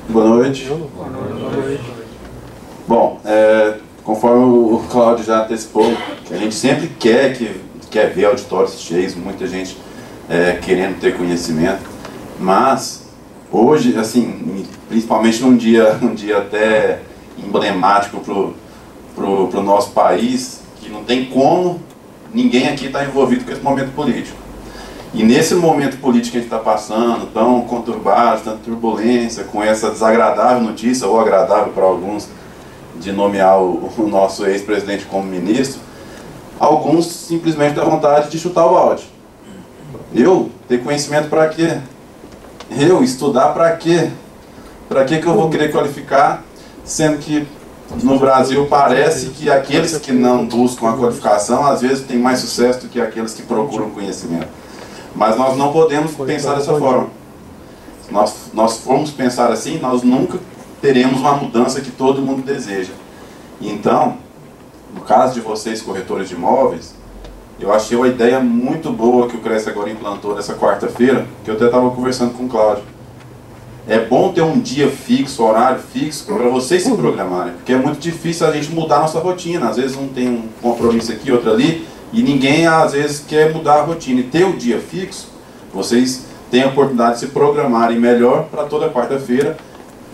Boa noite. Bom, conforme o Cláudio já antecipou, que a gente sempre quer ver auditórios cheios, muita gente querendo ter conhecimento, mas hoje, assim, principalmente num dia até emblemático pro nosso país, que não tem como ninguém aqui estar envolvido com esse momento político. E nesse momento político que a gente está passando, tão conturbado, tanta turbulência, com essa desagradável notícia, ou agradável para alguns, de nomear o nosso ex-presidente como ministro, alguns simplesmente dão vontade de chutar o balde. Eu ter conhecimento para quê? Eu estudar para quê? Para que eu vou querer qualificar, sendo que no Brasil parece que aqueles que não buscam a qualificação, às vezes têm mais sucesso do que aqueles que procuram conhecimento. Mas nós não podemos pensar dessa forma. Se nós formos pensar assim, nós nunca teremos uma mudança que todo mundo deseja. Então, no caso de vocês, corretores de imóveis, eu achei uma ideia muito boa que o Cresce agora implantou nessa quarta-feira, que eu até estava conversando com o Cláudio. É bom ter um dia fixo, horário fixo, para vocês se programarem, porque é muito difícil a gente mudar a nossa rotina. Às vezes um tem um compromisso aqui, outro ali, e ninguém às vezes quer mudar a rotina. E ter o dia fixo, vocês têm a oportunidade de se programarem melhor para toda quarta-feira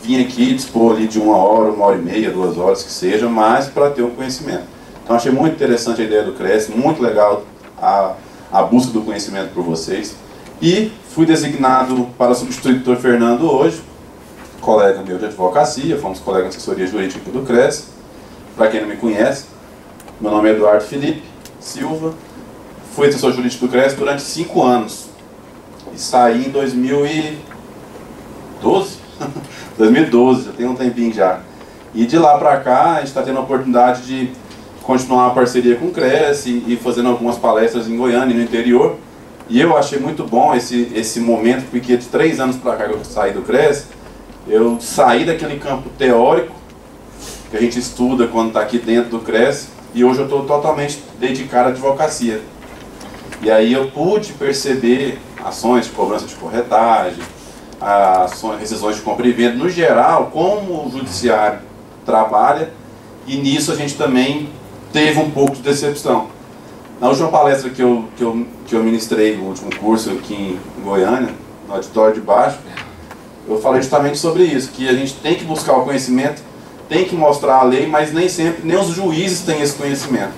vir aqui dispor ali de 1 hora, 1h30, 2 horas que seja, mas para ter o conhecimento. Então achei muito interessante a ideia do Cresce, muito legal a busca do conhecimento por vocês. E fui designado para substituir o Dr. Fernando hoje, colega meu de advocacia, fomos colegas de assessoria jurídica do Cresce. Para quem não me conhece, meu nome é Eduardo Felipe Silva, fui assessor jurídico do Cresce durante 5 anos e saí em 2012, 2012, já tem um tempinho já. E de lá para cá a gente está tendo a oportunidade de continuar a parceria com o Cresce e fazendo algumas palestras em Goiânia e no interior. E eu achei muito bom esse momento, porque de 3 anos para cá que eu saí do Cresce, eu saí daquele campo teórico que a gente estuda quando está aqui dentro do Cresce, e hoje eu estou totalmente dedicado à advocacia. E aí eu pude perceber ações de cobrança de corretagem, ações, rescisões de compra e venda, no geral, como o judiciário trabalha, e nisso a gente também teve um pouco de decepção. Na última palestra que eu ministrei, no último curso aqui em Goiânia, no auditório de baixo, eu falei justamente sobre isso, que a gente tem que buscar o conhecimento, tem que mostrar a lei, mas nem sempre, nem os juízes têm esse conhecimento.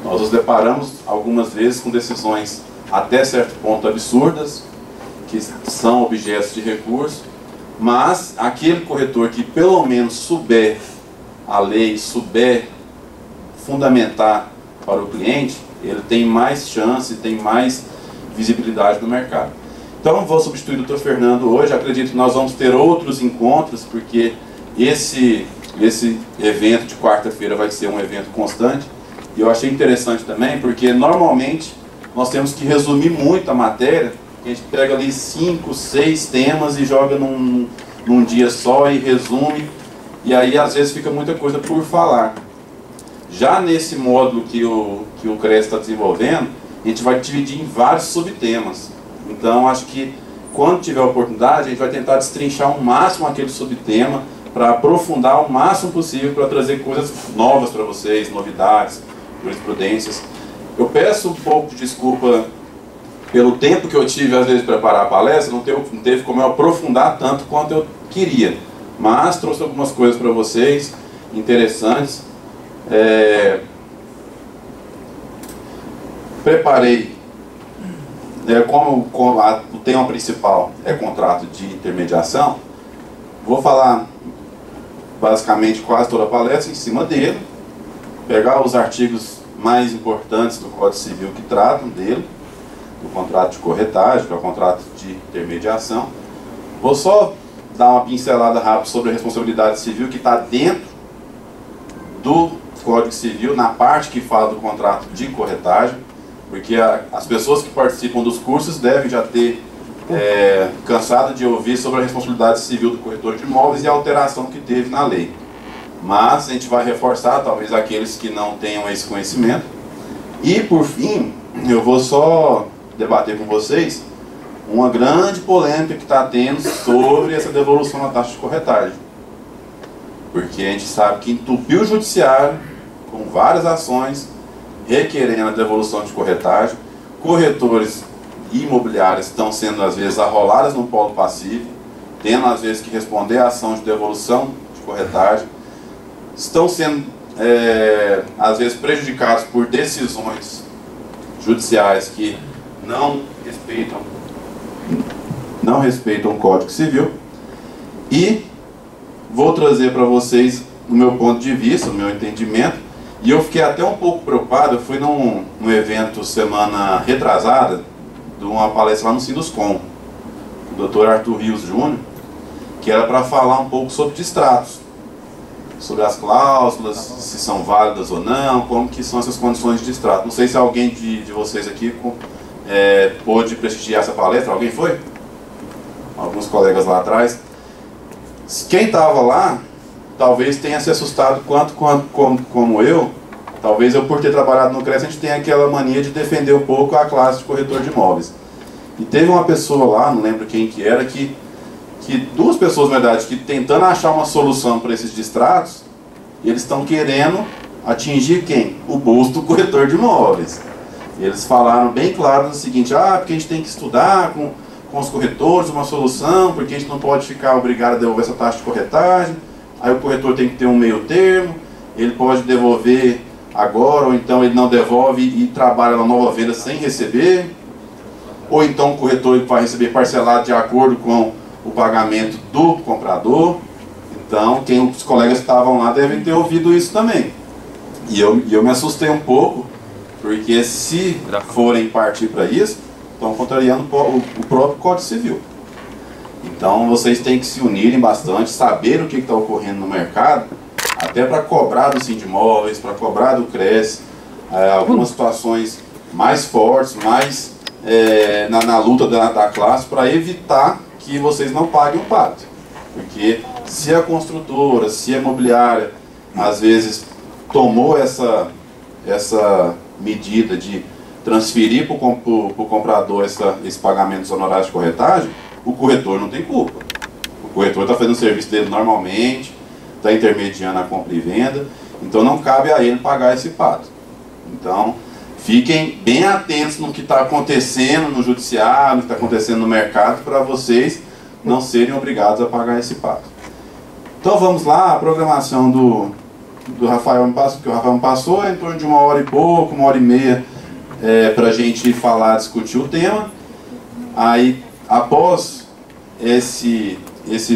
Nós nos deparamos algumas vezes com decisões até certo ponto absurdas, que são objetos de recurso, mas aquele corretor que pelo menos souber a lei, souber fundamentar para o cliente, ele tem mais chance, tem mais visibilidade no mercado. Então vou substituir o Dr. Fernando hoje, acredito que nós vamos ter outros encontros, porque esse evento de quarta-feira vai ser um evento constante. E eu achei interessante também, porque normalmente nós temos que resumir muito a matéria, a gente pega ali 5, 6 temas e joga num dia só e resume, e aí às vezes fica muita coisa por falar. Já nesse módulo que o Cresce está desenvolvendo, a gente vai dividir em vários subtemas. Então acho que quando tiver a oportunidade, a gente vai tentar destrinchar ao máximo aquele subtema, para aprofundar o máximo possível, para trazer coisas novas para vocês, novidades, jurisprudências. Eu peço um pouco de desculpa pelo tempo que eu tive, às vezes, de preparar a palestra, não teve como eu aprofundar tanto quanto eu queria, mas trouxe algumas coisas para vocês, interessantes. Preparei, como o tema principal é contrato de intermediação, vou falar basicamente quase toda a palestra em cima dele, pegar os artigos mais importantes do Código Civil que tratam dele, do contrato de corretagem, que é o contrato de intermediação. Vou só dar uma pincelada rápida sobre a responsabilidade civil que está dentro do Código Civil, na parte que fala do contrato de corretagem, porque as pessoas que participam dos cursos devem já ter cansado de ouvir sobre a responsabilidade civil do corretor de imóveis e a alteração que teve na lei. Mas a gente vai reforçar, talvez, aqueles que não tenham esse conhecimento. E, por fim, eu vou só debater com vocês uma grande polêmica que está tendo sobre essa devolução da taxa de corretagem. Porque a gente sabe que entupiu o judiciário com várias ações requerendo a devolução de corretagem. Corretores imobiliários estão sendo, às vezes, arroladas no polo passivo, tendo, às vezes, que responder à ação de devolução de corretagem. Estão sendo, às vezes, prejudicados por decisões judiciais que não respeitam o Código Civil. E vou trazer para vocês, no meu ponto de vista, no meu entendimento, e eu fiquei até um pouco preocupado. Eu fui num evento semana retrasada, de uma palestra lá no Sinduscom, do Dr. Arthur Rios Júnior, que era para falar um pouco sobre distratos, sobre as cláusulas, se são válidas ou não, como que são essas condições de distrato. Não sei se alguém de vocês aqui pôde prestigiar essa palestra. Alguém foi? Alguns colegas lá atrás. Quem estava lá, talvez tenha se assustado como eu. Talvez eu, por ter trabalhado no CRES, a gente tenha aquela mania de defender um pouco a classe de corretor de imóveis. E teve uma pessoa lá, não lembro quem que era, que duas pessoas, na verdade, que tentando achar uma solução para esses distratos, eles estão querendo atingir quem? O bolso do corretor de imóveis. E eles falaram bem claro o seguinte: porque a gente tem que estudar com os corretores uma solução, porque a gente não pode ficar obrigado a devolver essa taxa de corretagem. Aí o corretor tem que ter um meio termo, ele pode devolver agora, ou então ele não devolve e trabalha na nova venda sem receber, ou então o corretor vai receber parcelado de acordo com o pagamento do comprador. Então, os colegas que estavam lá devem ter ouvido isso também. E eu me assustei um pouco, porque se forem partir para isso, estão contrariando o próprio Código Civil. Então, vocês têm que se unirem bastante, saber o que está ocorrendo no mercado, até para cobrar do Sindimóveis, para cobrar do CRES, algumas situações mais fortes, mais na luta da classe, para evitar que vocês não paguem o pato. Porque se a construtora, se a imobiliária, às vezes tomou essa medida de transferir para o comprador esse pagamento dos honorários de corretagem, o corretor não tem culpa. O corretor está fazendo o serviço dele normalmente, está intermediando a compra e venda, então não cabe a ele pagar esse pato. Então, fiquem bem atentos no que está acontecendo no judiciário, no que está acontecendo no mercado, para vocês não serem obrigados a pagar esse pato. Então vamos lá, a programação do Rafael que o Rafael me passou é em torno de 1h e pouco, 1h30 para a gente discutir o tema. Aí, após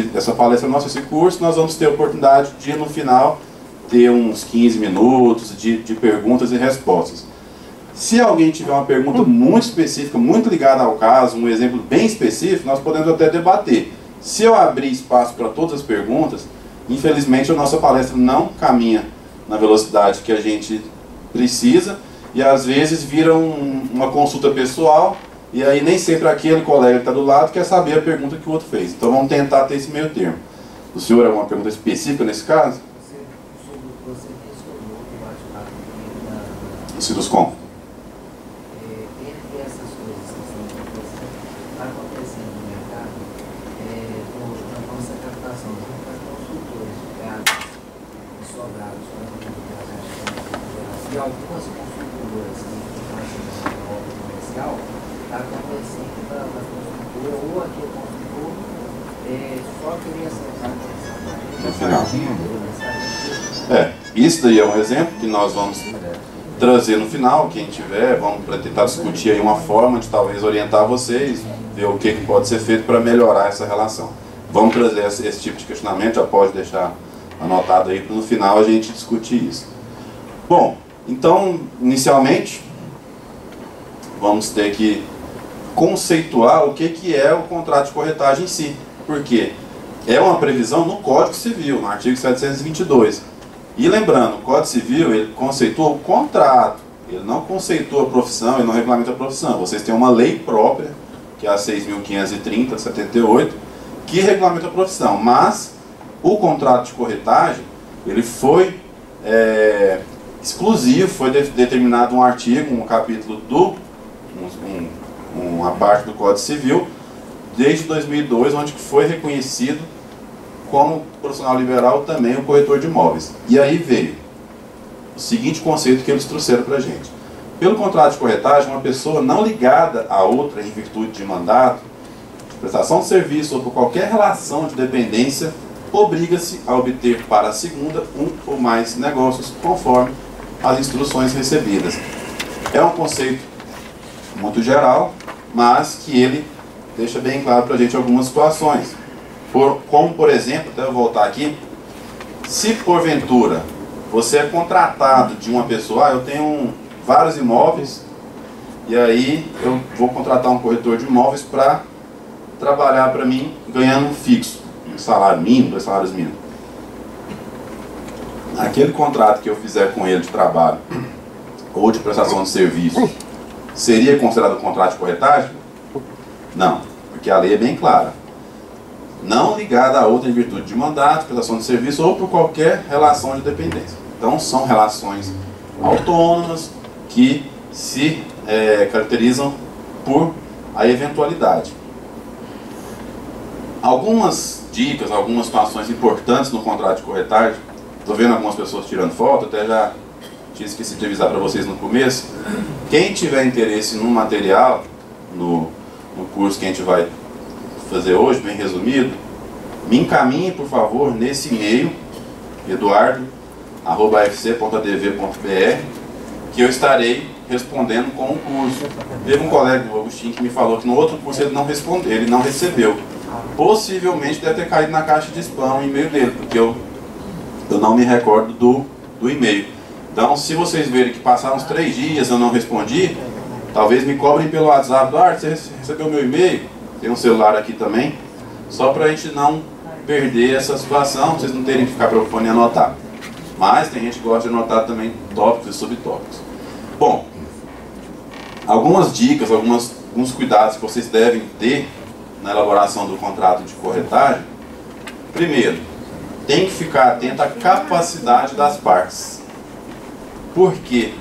essa palestra nossa, esse curso, nós vamos ter a oportunidade de, no final, ter uns 15 minutos de perguntas e respostas. Se alguém tiver uma pergunta muito específica, muito ligada ao caso, um exemplo bem específico, nós podemos até debater. Se eu abrir espaço para todas as perguntas, infelizmente a nossa palestra não caminha na velocidade que a gente precisa, e às vezes vira uma consulta pessoal, e aí nem sempre aquele colega que está do lado quer saber a pergunta que o outro fez. Então vamos tentar ter esse meio termo. O senhor, alguma pergunta específica nesse caso? Você mencionou o bate-papo O Sinduscom. Entre essas coisas que está acontecendo no mercado, na nossa captação, junto com consultores de casas e sobrados para e algumas consultoras que fazem uma obra comercial, está acontecendo da construtora ou aqui o construtor só queria acertar no final. Isso daí é um exemplo que nós vamos trazer no final. Quem tiver, vamos tentar discutir aí uma forma de talvez orientar vocês, ver o que pode ser feito para melhorar essa relação. Vamos trazer esse tipo de questionamento, já pode deixar anotado aí para no final a gente discutir isso. Bom, então, inicialmente, vamos ter que conceituar o que é o contrato de corretagem em si. Por quê? É uma previsão no Código Civil, no artigo 722. E lembrando, o Código Civil, ele conceitua o contrato, ele não conceitua a profissão, ele não regulamenta a profissão. Vocês têm uma lei própria, que é a 6.530, de 78, que regulamenta a profissão. Mas o contrato de corretagem, ele foi exclusivo, foi determinado um artigo, um capítulo uma parte do Código Civil, desde 2002, onde foi reconhecido como profissional liberal também o corretor de imóveis. E aí veio o seguinte conceito que eles trouxeram para a gente. Pelo contrato de corretagem, uma pessoa não ligada a outra em virtude de mandato, de prestação de serviço ou por qualquer relação de dependência, obriga-se a obter para a segunda um ou mais negócios conforme as instruções recebidas. É um conceito muito geral, mas que ele deixa bem claro para a gente algumas situações. Como, por exemplo, até eu voltar aqui, se porventura você é contratado de uma pessoa, eu tenho vários imóveis, e aí eu vou contratar um corretor de imóveis para trabalhar para mim ganhando fixo, um salário mínimo, 2 salários mínimos. Aquele contrato que eu fizer com ele de trabalho ou de prestação de serviço, seria considerado um contrato de corretagem? Não, porque a lei é bem clara. Não ligada a outra em virtude de mandato, prestação de serviço ou por qualquer relação de dependência. Então são relações autônomas que se caracterizam por a eventualidade. Algumas dicas, algumas situações importantes no contrato de corretagem. Estou vendo algumas pessoas tirando foto, até já tinha esquecido de avisar para vocês no começo. Quem tiver interesse no material, no curso que a gente vai fazer hoje, bem resumido, me encaminhe, por favor, nesse e-mail, eduardo@fc.adv.br, que eu estarei respondendo com um curso. Teve um colega do Agostinho que me falou que no outro curso ele não respondeu, ele não recebeu. Possivelmente deve ter caído na caixa de spam o e-mail dele, porque eu não me recordo do e-mail. Então, se vocês verem que passaram uns 3 dias e eu não respondi, talvez me cobrem pelo WhatsApp. Eduardo, você recebeu meu e-mail? Tem um celular aqui também, só para a gente não perder essa situação, vocês não terem que ficar preocupando em anotar. Mas tem gente que gosta de anotar também tópicos e subtópicos. Bom, algumas dicas, alguns cuidados que vocês devem ter na elaboração do contrato de corretagem. Primeiro, tem que ficar atento à capacidade das partes. Por quê?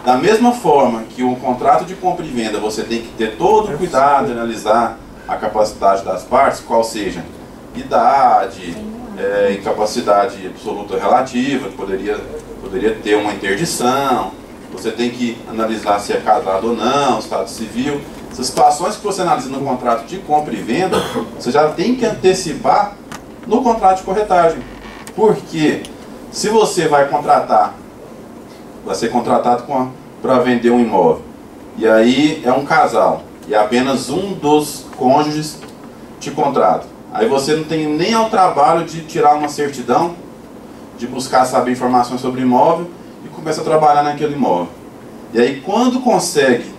Da mesma forma que o contrato de compra e venda, você tem que ter todo o cuidado de analisar a capacidade das partes, qual seja idade, incapacidade absoluta relativa, que poderia ter uma interdição. Você tem que analisar se é casado ou não, estado civil. Essas situações que você analisa no contrato de compra e venda, você já tem que antecipar no contrato de corretagem. Porque se você vai ser contratado para vender um imóvel, e aí é um casal, e apenas um dos cônjuges te contrata. Aí você não tem nem ao trabalho de tirar uma certidão, de buscar saber informações sobre o imóvel, e começa a trabalhar naquele imóvel. E aí quando consegue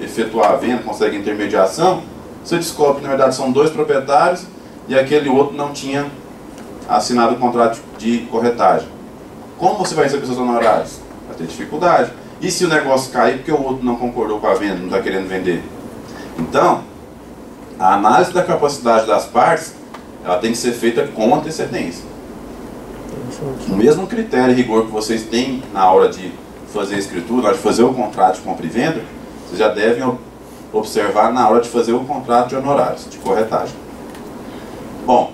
efetuar a venda, consegue a intermediação, você descobre que na verdade são 2 proprietários e aquele outro não tinha assinado o contrato de corretagem. Como você vai receber seus honorários? Vai ter dificuldade. E se o negócio cair porque o outro não concordou com a venda, não está querendo vender? Então, a análise da capacidade das partes, ela tem que ser feita com antecedência. O mesmo critério e rigor que vocês têm na hora de fazer a escritura, na hora de fazer o contrato de compra e venda, vocês já devem observar na hora de fazer o contrato de honorários, de corretagem. Bom,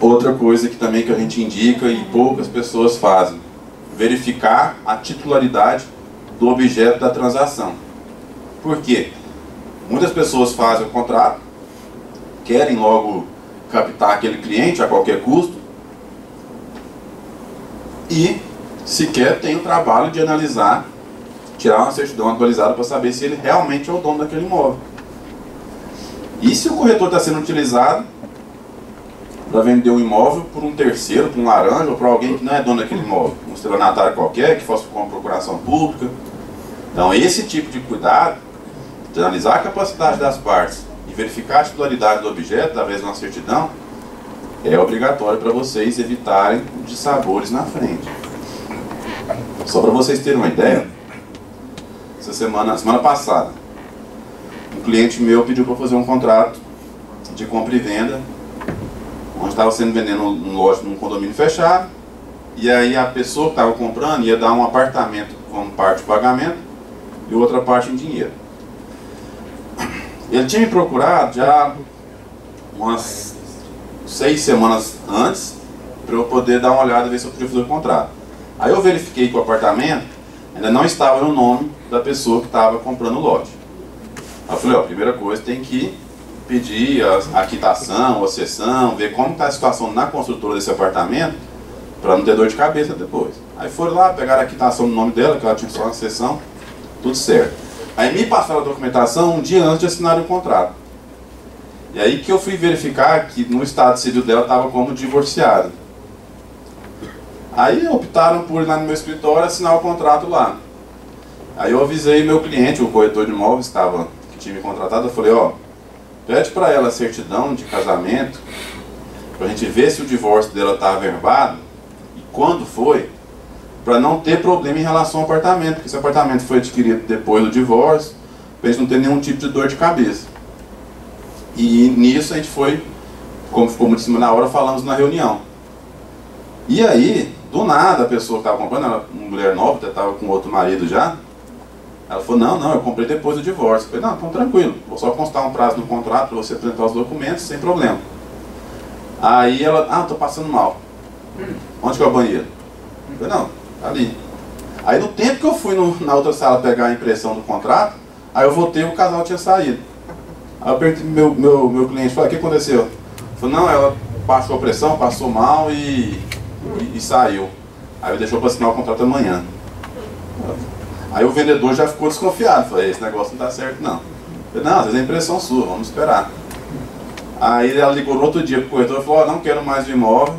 outra coisa que também que a gente indica e poucas pessoas fazem, verificar a titularidade do objeto da transação. Por quê? Muitas pessoas fazem o contrato, querem logo captar aquele cliente a qualquer custo e sequer tem o trabalho de analisar, tirar uma certidão atualizada para saber se ele realmente é o dono daquele imóvel. E se o corretor está sendo utilizado para vender um imóvel por um terceiro, por um laranja ou para alguém que não é dono daquele imóvel, um estelionatário qualquer, que fosse com uma procuração pública. Então esse tipo de cuidado, de analisar a capacidade das partes e verificar a titularidade do objeto através de uma certidão, é obrigatório para vocês evitarem dissabores na frente. Só para vocês terem uma ideia, semana passada, um cliente meu pediu para fazer um contrato de compra e venda, onde estava sendo vendendo um lote num condomínio fechado, e aí a pessoa que estava comprando ia dar um apartamento como parte de pagamento e outra parte em dinheiro. Ele tinha me procurado já umas 6 semanas antes para eu poder dar uma olhada e ver se eu podia fazer o contrato. Aí eu verifiquei que o apartamento ainda não estava no nome da pessoa que estava comprando o lote. Aí eu falei, ó, a primeira coisa tem que pedir a quitação, a cessão, ver como está a situação na construtora desse apartamento para não ter dor de cabeça depois. Aí foram lá, pegaram a quitação no nome dela, que ela tinha só uma cessão, tudo certo. Aí me passaram a documentação um dia antes de assinar o contrato. E aí que eu fui verificar que no estado civil dela estava como divorciada. Aí optaram por ir lá no meu escritório assinar o contrato lá. Aí eu avisei meu cliente, o corretor de imóveis que tinha me contratado, eu falei, ó, pede para ela a certidão de casamento, para a gente ver se o divórcio dela está averbado, e quando foi, para não ter problema em relação ao apartamento, porque esse apartamento foi adquirido depois do divórcio, para a gente não ter nenhum tipo de dor de cabeça. E nisso a gente foi, como ficou muito em cima da hora, falamos na reunião. E aí, do nada, a pessoa que estava comprando, ela, uma mulher nova, até estava com outro marido já, ela falou, não, eu comprei depois do divórcio. Eu falei, não, então tranquilo, vou só constar um prazo no contrato para você apresentar os documentos, sem problema. Aí ela, tô passando mal. Onde que é o banheiro? Eu falei, não, ali. Aí no tempo que eu fui na outra sala pegar a impressão do contrato, aí eu voltei e o casal tinha saído. Aí eu perguntei pro meu cliente, falei, o que aconteceu? Ele falou, não, ela baixou a pressão, passou mal e saiu. Aí me deixou para assinar o contrato amanhã. Aí o vendedor já ficou desconfiado, falei, esse negócio não dá certo não. Eu falei, não, às vezes é impressão sua, vamos esperar. Aí ela ligou no outro dia pro corretor e falou, não quero mais de imóvel,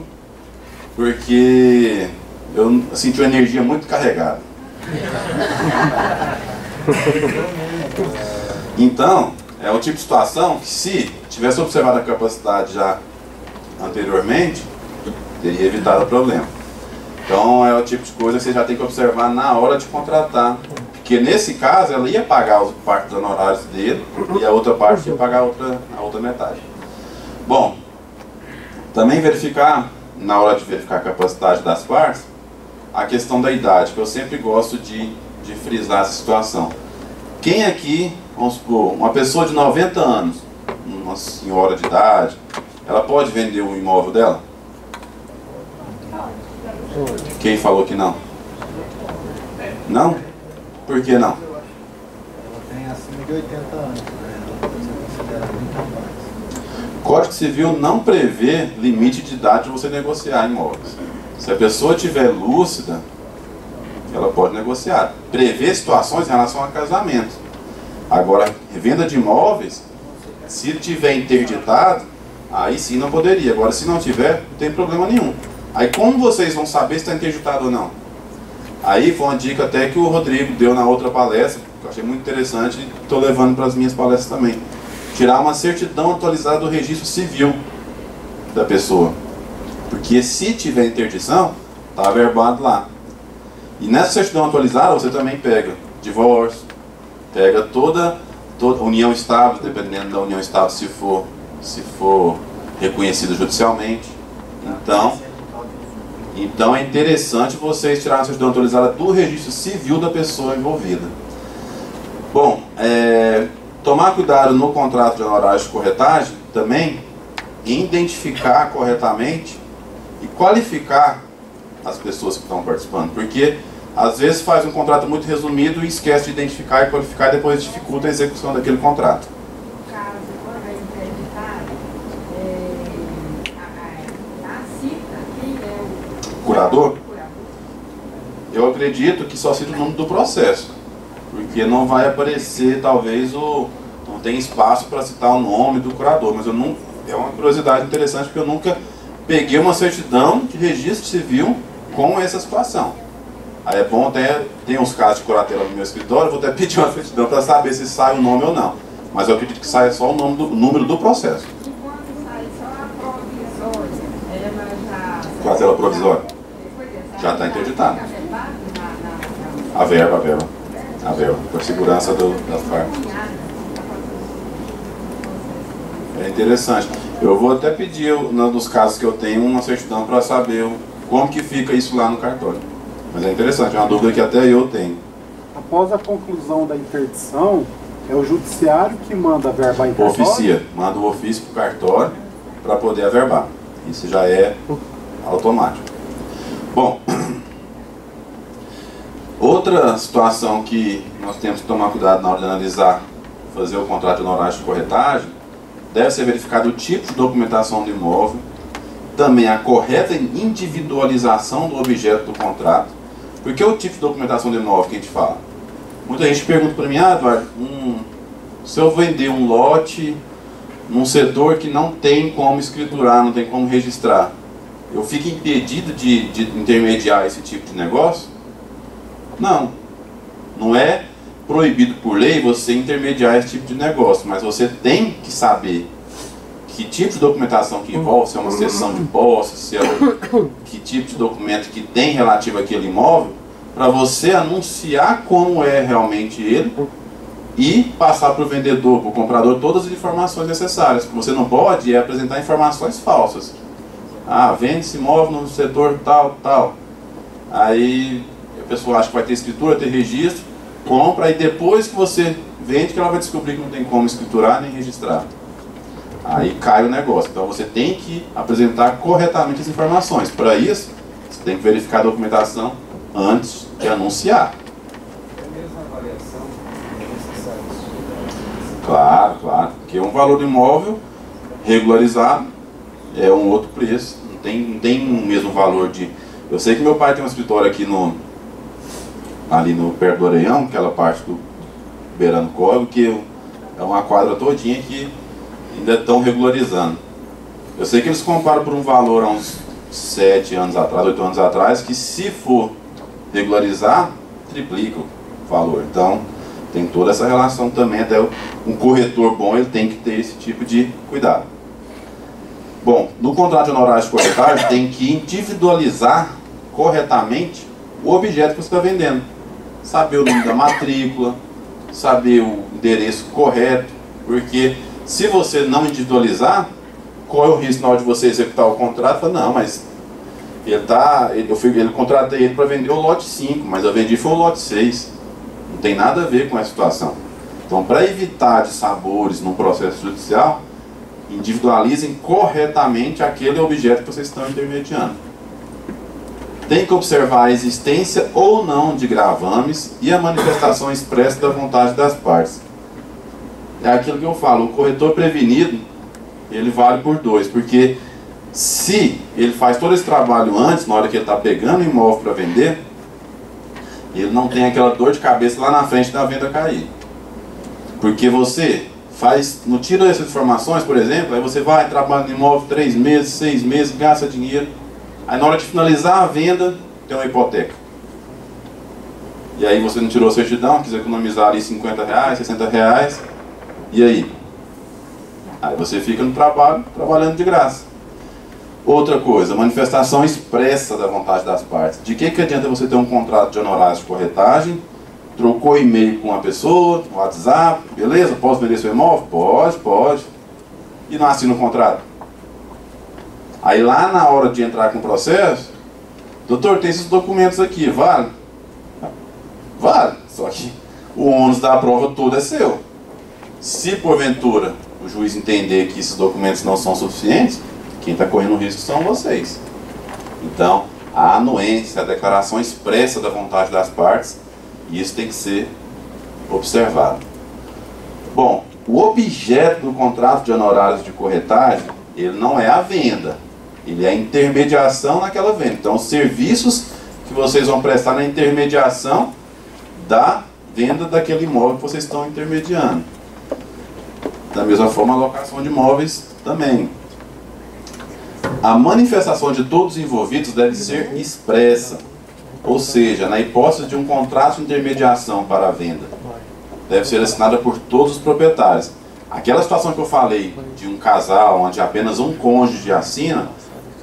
porque eu senti uma energia muito carregada. Então, é o tipo de situação que se tivesse observado a capacidade já anteriormente, teria evitado o problema. Então é o tipo de coisa que você já tem que observar na hora de contratar. Porque nesse caso ela ia pagar os parte dos honorários dele e a outra parte ia pagar a outra metade. Bom, também verificar, na hora de verificar a capacidade das partes, a questão da idade, que eu sempre gosto de frisar essa situação. Quem aqui, vamos supor, uma pessoa de 90 anos, uma senhora de idade, ela pode vender o imóvel dela? Quem falou que não? Não? Por que não? Ela tem acima de 80 anos, né? Ela pode ser considerada incapaz. O Código Civil não prevê limite de idade de você negociar imóveis. Se a pessoa estiver lúcida, ela pode negociar. Prevê situações em relação a casamento. Agora, venda de imóveis, se tiver interditado, aí sim não poderia. Agora, se não tiver, não tem problema nenhum. Aí como vocês vão saber se está interditado ou não? Aí foi uma dica até que o Rodrigo deu na outra palestra, que eu achei muito interessante e estou levando para as minhas palestras também. Tirar uma certidão atualizada do registro civil da pessoa. Porque se tiver interdição, está averbado lá. E nessa certidão atualizada você também pega divórcio, pega toda união estável, dependendo da união estável se for reconhecida judicialmente. Então é interessante vocês tirarem a certidão atualizada do registro civil da pessoa envolvida. Bom, tomar cuidado no contrato de honorários de corretagem também em identificar corretamente e qualificar as pessoas que estão participando, porque às vezes faz um contrato muito resumido e esquece de identificar e qualificar e depois dificulta a execução daquele contrato. No caso, quando é interditado, a cita quem é o Curador? curador? Eu acredito que só cita o nome do processo, porque não vai aparecer, talvez, não tem espaço para citar o nome do curador, mas é uma curiosidade interessante, porque eu nunca peguei uma certidão de registro civil com essa situação. Aí é bom até, tem uns casos de curatela no meu escritório, eu vou até pedir uma certidão para saber se sai o nome ou não, mas eu acredito que saia só o número do processo. E quando sai só a provisória, ela já... Curatela provisória. Já está interditada. A verba, por segurança das partes. É interessante. Eu vou até pedir, nos casos que eu tenho, uma certidão para saber como que fica isso lá no cartório. Mas é interessante, é uma dúvida que até eu tenho. Após a conclusão da interdição, É o judiciário que manda averbar em cartório? Oficia, manda o ofício para o cartório para poder averbar. Isso já é automático. Bom, outra situação que nós temos que tomar cuidado na hora de analisar, fazer o contrato de honorários de corretagem, deve ser verificado o tipo de documentação do imóvel, também a correta individualização do objeto do contrato. Porque o tipo de documentação do imóvel que a gente fala? Muita gente pergunta para mim, Eduardo, se eu vender um lote num setor que não tem como escriturar, não tem como registrar, eu fico impedido de intermediar esse tipo de negócio? Não. Não é proibido por lei você intermediar esse tipo de negócio, mas você tem que saber que tipo de documentação que envolve, se é uma cessão de posse, se é que tipo de documento que tem relativo àquele imóvel, para você anunciar como é realmente ele e passar para o vendedor, para o comprador, todas as informações necessárias. O que você não pode é apresentar informações falsas. Ah, vende esse imóvel no setor tal, tal. Aí a pessoa acha que vai ter escritura, ter registro, compra, e depois que você vende que ela vai descobrir que não tem como escriturar nem registrar. Aí cai o negócio. Então você tem que apresentar corretamente as informações. Para isso, você tem que verificar a documentação antes de anunciar. Claro, claro. Porque um valor do imóvel regularizado é um outro preço. Não tem o mesmo valor de... Eu sei que meu pai tem um escritório aqui ali no perto do Areião, aquela parte do beirando córrego, que é uma quadra todinha que ainda estão regularizando. Eu sei que eles comparam por um valor há uns 7 anos atrás, 8 anos atrás, que se for regularizar, triplica o valor. Então, tem toda essa relação também, até um corretor bom ele tem que ter esse tipo de cuidado. Bom, no contrato de honorários de corretagem tem que individualizar corretamente o objeto que você está vendendo. Saber o nome da matrícula, saber o endereço correto, porque se você não individualizar, qual é o risco na hora de você executar o contrato? Fala, não, mas eu contratei ele para vender o lote 5, mas eu vendi foi o lote 6. Não tem nada a ver com essa situação. Então, para evitar dissabores no processo judicial, individualizem corretamente aquele objeto que vocês estão intermediando. Tem que observar a existência ou não de gravames e a manifestação expressa da vontade das partes. É aquilo que eu falo, o corretor prevenido, ele vale por 2, porque se ele faz todo esse trabalho antes, na hora que ele está pegando o imóvel para vender, ele não tem aquela dor de cabeça lá na frente da venda cair. Porque você não tira essas informações, por exemplo, aí você vai, trabalha no imóvel 3 meses, 6 meses, gasta dinheiro, aí na hora de finalizar a venda, tem uma hipoteca. E aí você não tirou a certidão, quis economizar ali R$50, R$60, e aí? Aí você fica no trabalho, trabalhando de graça. Outra coisa, manifestação expressa da vontade das partes. De que adianta você ter um contrato de honorários de corretagem, trocou e-mail com uma pessoa, WhatsApp, beleza? Posso vender seu imóvel? Pode. E não assina o contrato. Aí lá na hora de entrar com o processo, doutor, tem esses documentos aqui, vale? Vale, só que o ônus da prova todo é seu. Se porventura o juiz entender que esses documentos não são suficientes, quem está correndo risco são vocês. Então, a anuência, a declaração expressa da vontade das partes, isso tem que ser observado. Bom, o objeto do contrato de honorários de corretagem, ele não é a venda, ele é a intermediação naquela venda. Então, os serviços que vocês vão prestar na intermediação da venda daquele imóvel que vocês estão intermediando. Da mesma forma, a locação de imóveis também. A manifestação de todos os envolvidos deve ser expressa, ou seja, na hipótese de um contrato de intermediação para a venda, deve ser assinada por todos os proprietários. Aquela situação que eu falei de um casal onde apenas um cônjuge assina,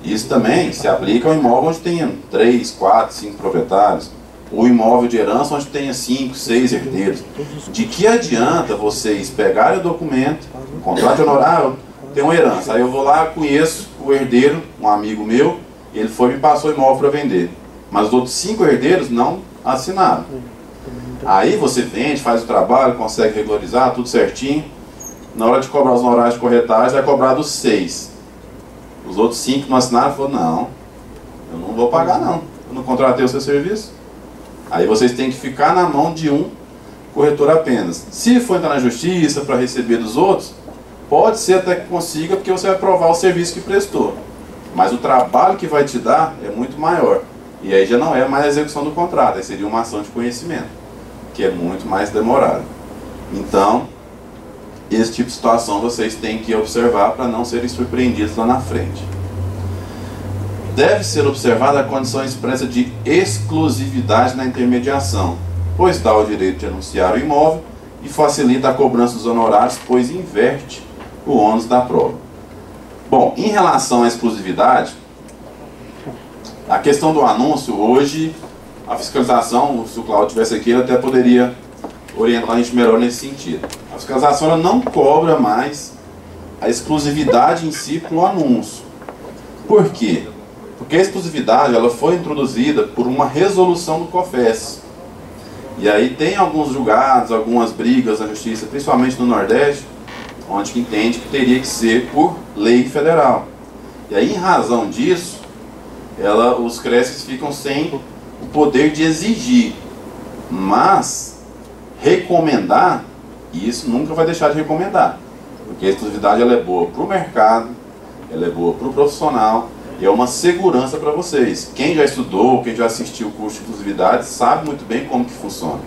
isso também se aplica ao imóvel onde tenha 3, 4, 5 proprietários. O imóvel de herança onde tenha 5, 6 herdeiros. De que adianta vocês pegarem o documento, o contrato de honorário, tem uma herança, aí eu vou lá, conheço o herdeiro, um amigo meu, ele foi e me passou o imóvel para vender. Mas os outros 5 herdeiros não assinaram. Aí você vende, faz o trabalho, consegue regularizar, tudo certinho. Na hora de cobrar os honorários de corretagem, vai cobrar dos 6. Os outros 5 que não assinaram, falaram, não, eu não vou pagar não, eu não contratei o seu serviço. Aí vocês têm que ficar na mão de um corretor apenas. Se for entrar na justiça para receber dos outros, pode ser até que consiga, porque você vai provar o serviço que prestou. Mas o trabalho que vai te dar é muito maior. E aí já não é mais a execução do contrato, aí seria uma ação de conhecimento, que é muito mais demorado. Então, esse tipo de situação vocês têm que observar para não serem surpreendidos lá na frente. Deve ser observada a condição expressa de exclusividade na intermediação, pois dá o direito de anunciar o imóvel e facilita a cobrança dos honorários, pois inverte o ônus da prova. Bom, em relação à exclusividade, a questão do anúncio, hoje, a fiscalização, se o Cláudio estivesse aqui, ele até poderia orientar a gente melhor nesse sentido. A fiscalização ela não cobra mais a exclusividade em si para o anúncio. Por quê? Porque a exclusividade ela foi introduzida por uma resolução do COFES. E aí tem alguns julgados, algumas brigas na justiça, principalmente no Nordeste, onde que entende que teria que ser por lei federal. E aí, em razão disso, os CREAS ficam sem o poder de exigir, mas recomendar, isso nunca vai deixar de recomendar, porque a exclusividade ela é boa para o mercado, ela é boa para o profissional, e é uma segurança para vocês. Quem já estudou, quem já assistiu o curso de exclusividade, sabe muito bem como que funciona.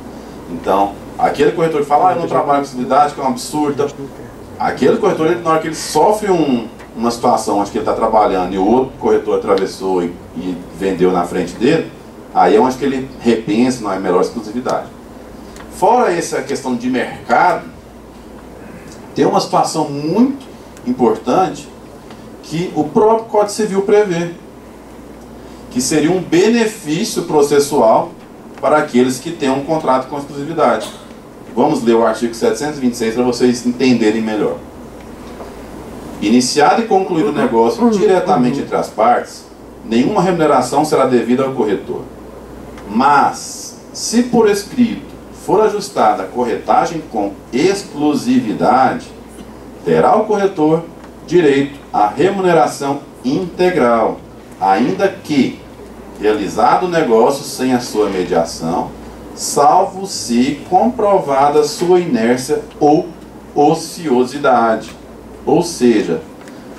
Então, aquele corretor que fala, eu não trabalho com exclusividade, que é um absurdo, aquele corretor, na hora que ele sofre uma situação onde ele está trabalhando e o outro corretor atravessou e vendeu na frente dele, aí é onde que ele repensa, não é melhor exclusividade. Fora essa questão de mercado, tem uma situação muito importante que o próprio Código Civil prevê, que seria um benefício processual para aqueles que têm um contrato com exclusividade. Vamos ler o artigo 726 para vocês entenderem melhor. Iniciado e concluído o negócio diretamente entre as partes, nenhuma remuneração será devida ao corretor. Mas, se por escrito for ajustada a corretagem com exclusividade, terá o corretor direito à remuneração integral, ainda que realizado o negócio sem a sua mediação, salvo se comprovada sua inércia ou ociosidade. Ou seja,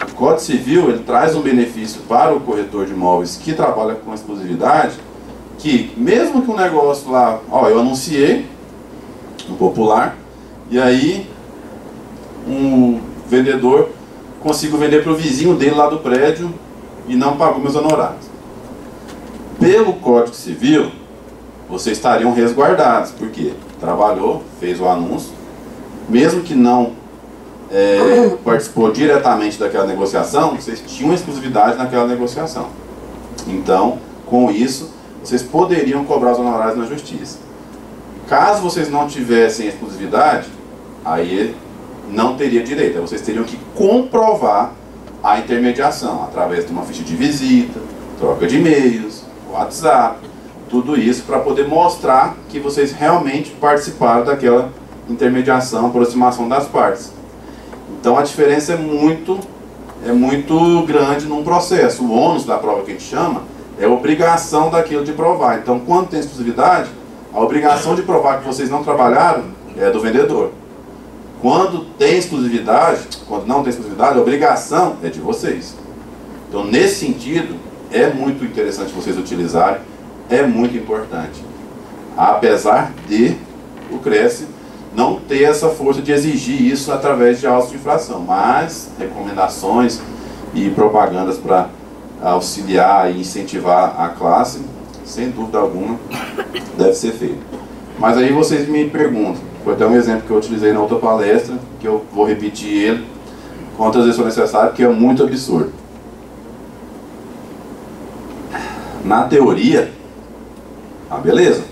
o Código Civil ele traz um benefício para o corretor de imóveis que trabalha com exclusividade, que mesmo que um negócio lá, eu anunciei no popular, e aí um vendedor consigo vender para o vizinho dele lá do prédio e não pagou meus honorários. Pelo Código Civil, vocês estariam resguardados, porque trabalhou, fez o anúncio, mesmo que não participou diretamente daquela negociação, vocês tinham exclusividade naquela negociação. Então, com isso, vocês poderiam cobrar os honorários na justiça. Caso vocês não tivessem exclusividade, aí não teria direito. Aí vocês teriam que comprovar a intermediação através de uma ficha de visita, troca de e-mails, WhatsApp, tudo isso para poder mostrar que vocês realmente participaram daquela intermediação, aproximação das partes. Então a diferença é muito grande num processo. O ônus da prova que a gente chama é a obrigação daquilo de provar. Então, quando tem exclusividade, a obrigação de provar que vocês não trabalharam é do vendedor. Quando tem exclusividade, quando não tem exclusividade, a obrigação é de vocês. Então, nesse sentido, é muito interessante vocês utilizarem, é muito importante. Apesar de o CREAS não ter essa força de exigir isso através de autos de infração, mas recomendações e propagandas para auxiliar e incentivar a classe, sem dúvida alguma, deve ser feito. Mas aí vocês me perguntam, foi até um exemplo que eu utilizei na outra palestra, que eu vou repetir ele quantas vezes for necessário, porque é muito absurdo. Na teoria, beleza.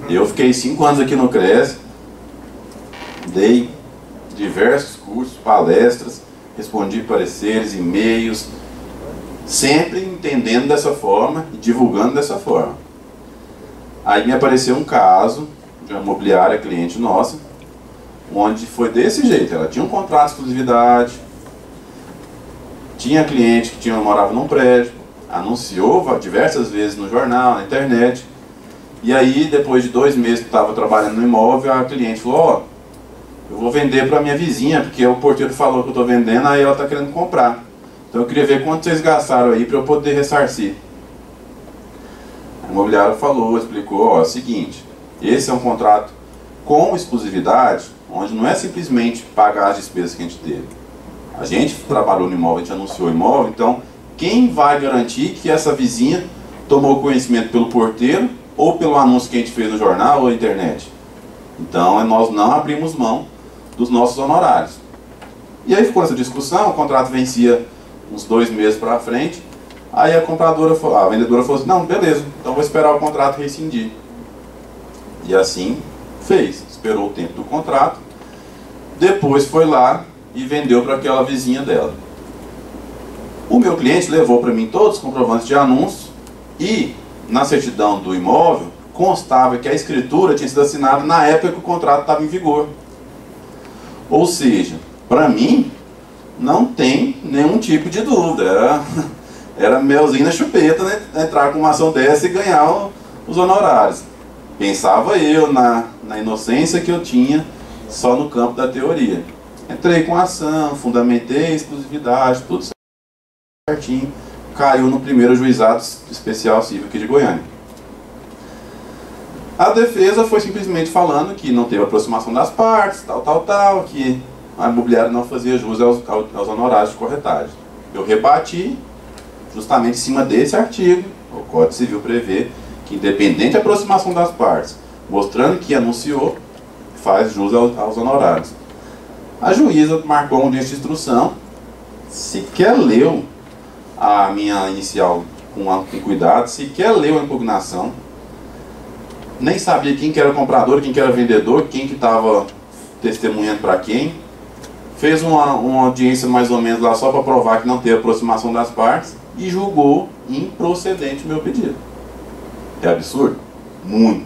Eu fiquei 5 anos aqui no CREAS, dei diversos cursos, palestras, respondi pareceres, e-mails, sempre entendendo dessa forma e divulgando dessa forma. Aí me apareceu um caso de uma imobiliária cliente nossa, onde foi desse jeito. Ela tinha um contrato de exclusividade, tinha cliente que morava num prédio, anunciou diversas vezes no jornal, na internet, e aí depois de 2 meses que estava trabalhando no imóvel, a cliente falou: ó, eu vou vender para minha vizinha, porque o porteiro falou que eu estou vendendo, aí ela está querendo comprar. Então eu queria ver quanto vocês gastaram aí para eu poder ressarcir. A imobiliária falou, explicou: ó, é o seguinte, esse é um contrato com exclusividade, onde não é simplesmente pagar as despesas que a gente teve. A gente trabalhou no imóvel, a gente anunciou o imóvel, então quem vai garantir que essa vizinha tomou conhecimento pelo porteiro ou pelo anúncio que a gente fez no jornal ou na internet? Então nós não abrimos mão dos nossos honorários. E aí ficou essa discussão, o contrato vencia uns 2 meses para frente, aí a vendedora falou assim: não, beleza, então vou esperar o contrato rescindir. E assim fez, esperou o tempo do contrato, depois foi lá e vendeu para aquela vizinha dela. O meu cliente levou para mim todos os comprovantes de anúncio e na certidão do imóvel constava que a escritura tinha sido assinada na época que o contrato estava em vigor. Ou seja, para mim não tem nenhum tipo de dúvida, era melzinho na chupeta, né, entrar com uma ação dessa e ganhar os honorários. Pensava eu na inocência que eu tinha só no campo da teoria. Entrei com a ação, fundamentei a exclusividade, tudo certinho, caiu no primeiro juizado especial civil aqui de Goiânia. A defesa foi simplesmente falando que não teve aproximação das partes, tal, que a imobiliária não fazia jus aos honorários de corretagem. Eu rebati justamente em cima desse artigo. O Código Civil prevê que, independente da aproximação das partes, mostrando que anunciou, faz jus aos honorários. A juíza marcou uma audiência de instrução, sequer leu a minha inicial com cuidado, sequer leu a impugnação, nem sabia quem que era comprador, quem que era vendedor, quem que estava testemunhando para quem. Fez uma audiência mais ou menos lá só para provar que não teve aproximação das partes e julgou improcedente o meu pedido. É absurdo? Muito.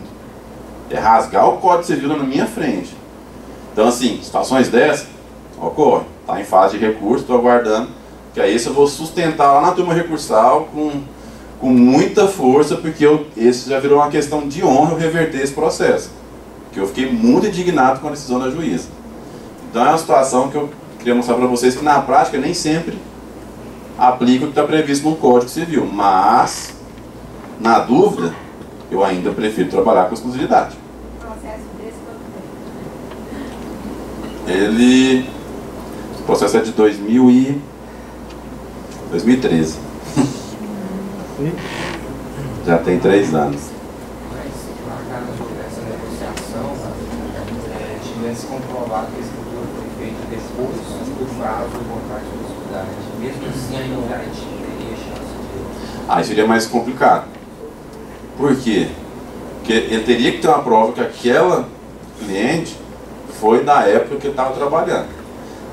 É rasgar o Código Civil na minha frente. Então assim, situações dessas ocorrem. Está em fase de recurso, estou aguardando, que aí eu vou sustentar lá na turma recursal com muita força, porque esse já virou uma questão de honra eu reverter esse processo. Porque eu fiquei muito indignado com a decisão da juíza. Então é uma situação que eu queria mostrar para vocês que na prática nem sempre aplica o que está previsto no Código Civil, mas na dúvida eu ainda prefiro trabalhar com exclusividade. O processo desse O processo é de 2013. Já tem 3 anos. Mas se por acaso essa negociação tivesse comprovado que a escritura foi feita depois do prazo do contrato de exclusividade, mesmo assim a imobiliária teria chance de... Aí seria mais complicado. Por quê? Porque ele teria que ter uma prova que aquela cliente foi da época que ele estava trabalhando.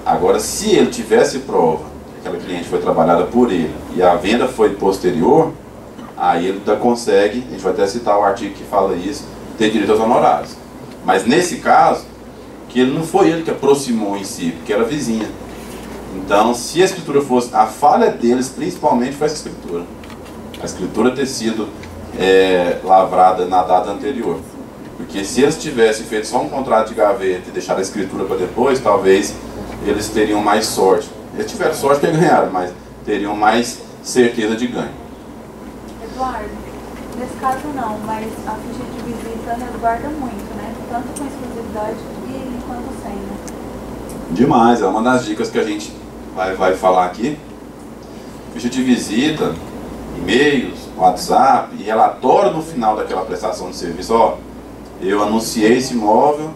Agora, se ele tivesse prova que aquela cliente foi trabalhada por ele e a venda foi posterior, aí ele ainda consegue, a gente vai até citar o artigo que fala isso, ter direito aos honorários. Mas nesse caso, que ele não foi ele que aproximou em si, porque era vizinha. Então, se a escritura fosse... A falha deles, principalmente, foi essa escritura. A escritura ter sido lavrada na data anterior. Porque se eles tivessem feito só um contrato de gaveta e deixado a escritura para depois, talvez eles teriam mais sorte. Eles tiveram sorte porque ganharam, mas teriam mais certeza de ganho. Eduardo, nesse caso não, mas a ficha de visita resguarda muito, né? Tanto com exclusividade e quanto sem, né? Demais, é uma das dicas que a gente vai falar aqui. Ficha de visita, e-mails, WhatsApp e relatório no final daquela prestação de serviço. Ó, eu anunciei esse imóvel,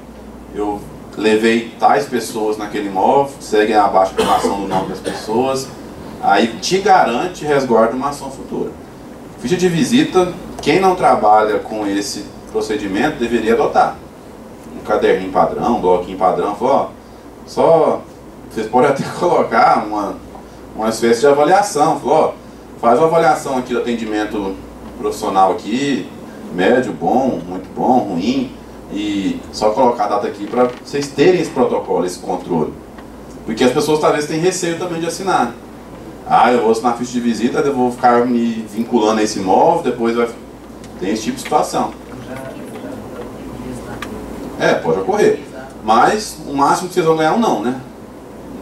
eu levei tais pessoas naquele imóvel, segue abaixo a informação do nome das pessoas, aí te garante resguardo uma ação futura. Ficha de visita, quem não trabalha com esse procedimento deveria adotar. Um caderninho padrão, um bloquinho padrão, ó, só vocês podem até colocar uma espécie de avaliação, ó, faz uma avaliação aqui do atendimento profissional aqui, médio, bom, muito bom, ruim, e só colocar a data aqui para vocês terem esse protocolo, esse controle. Porque as pessoas talvez tenham receio também de assinar. Ah, eu vou assinar a ficha de visita, eu vou ficar me vinculando a esse imóvel, depois vai... Tem esse tipo de situação. Pode ocorrer. Mas o máximo que vocês vão ganhar é um não, né?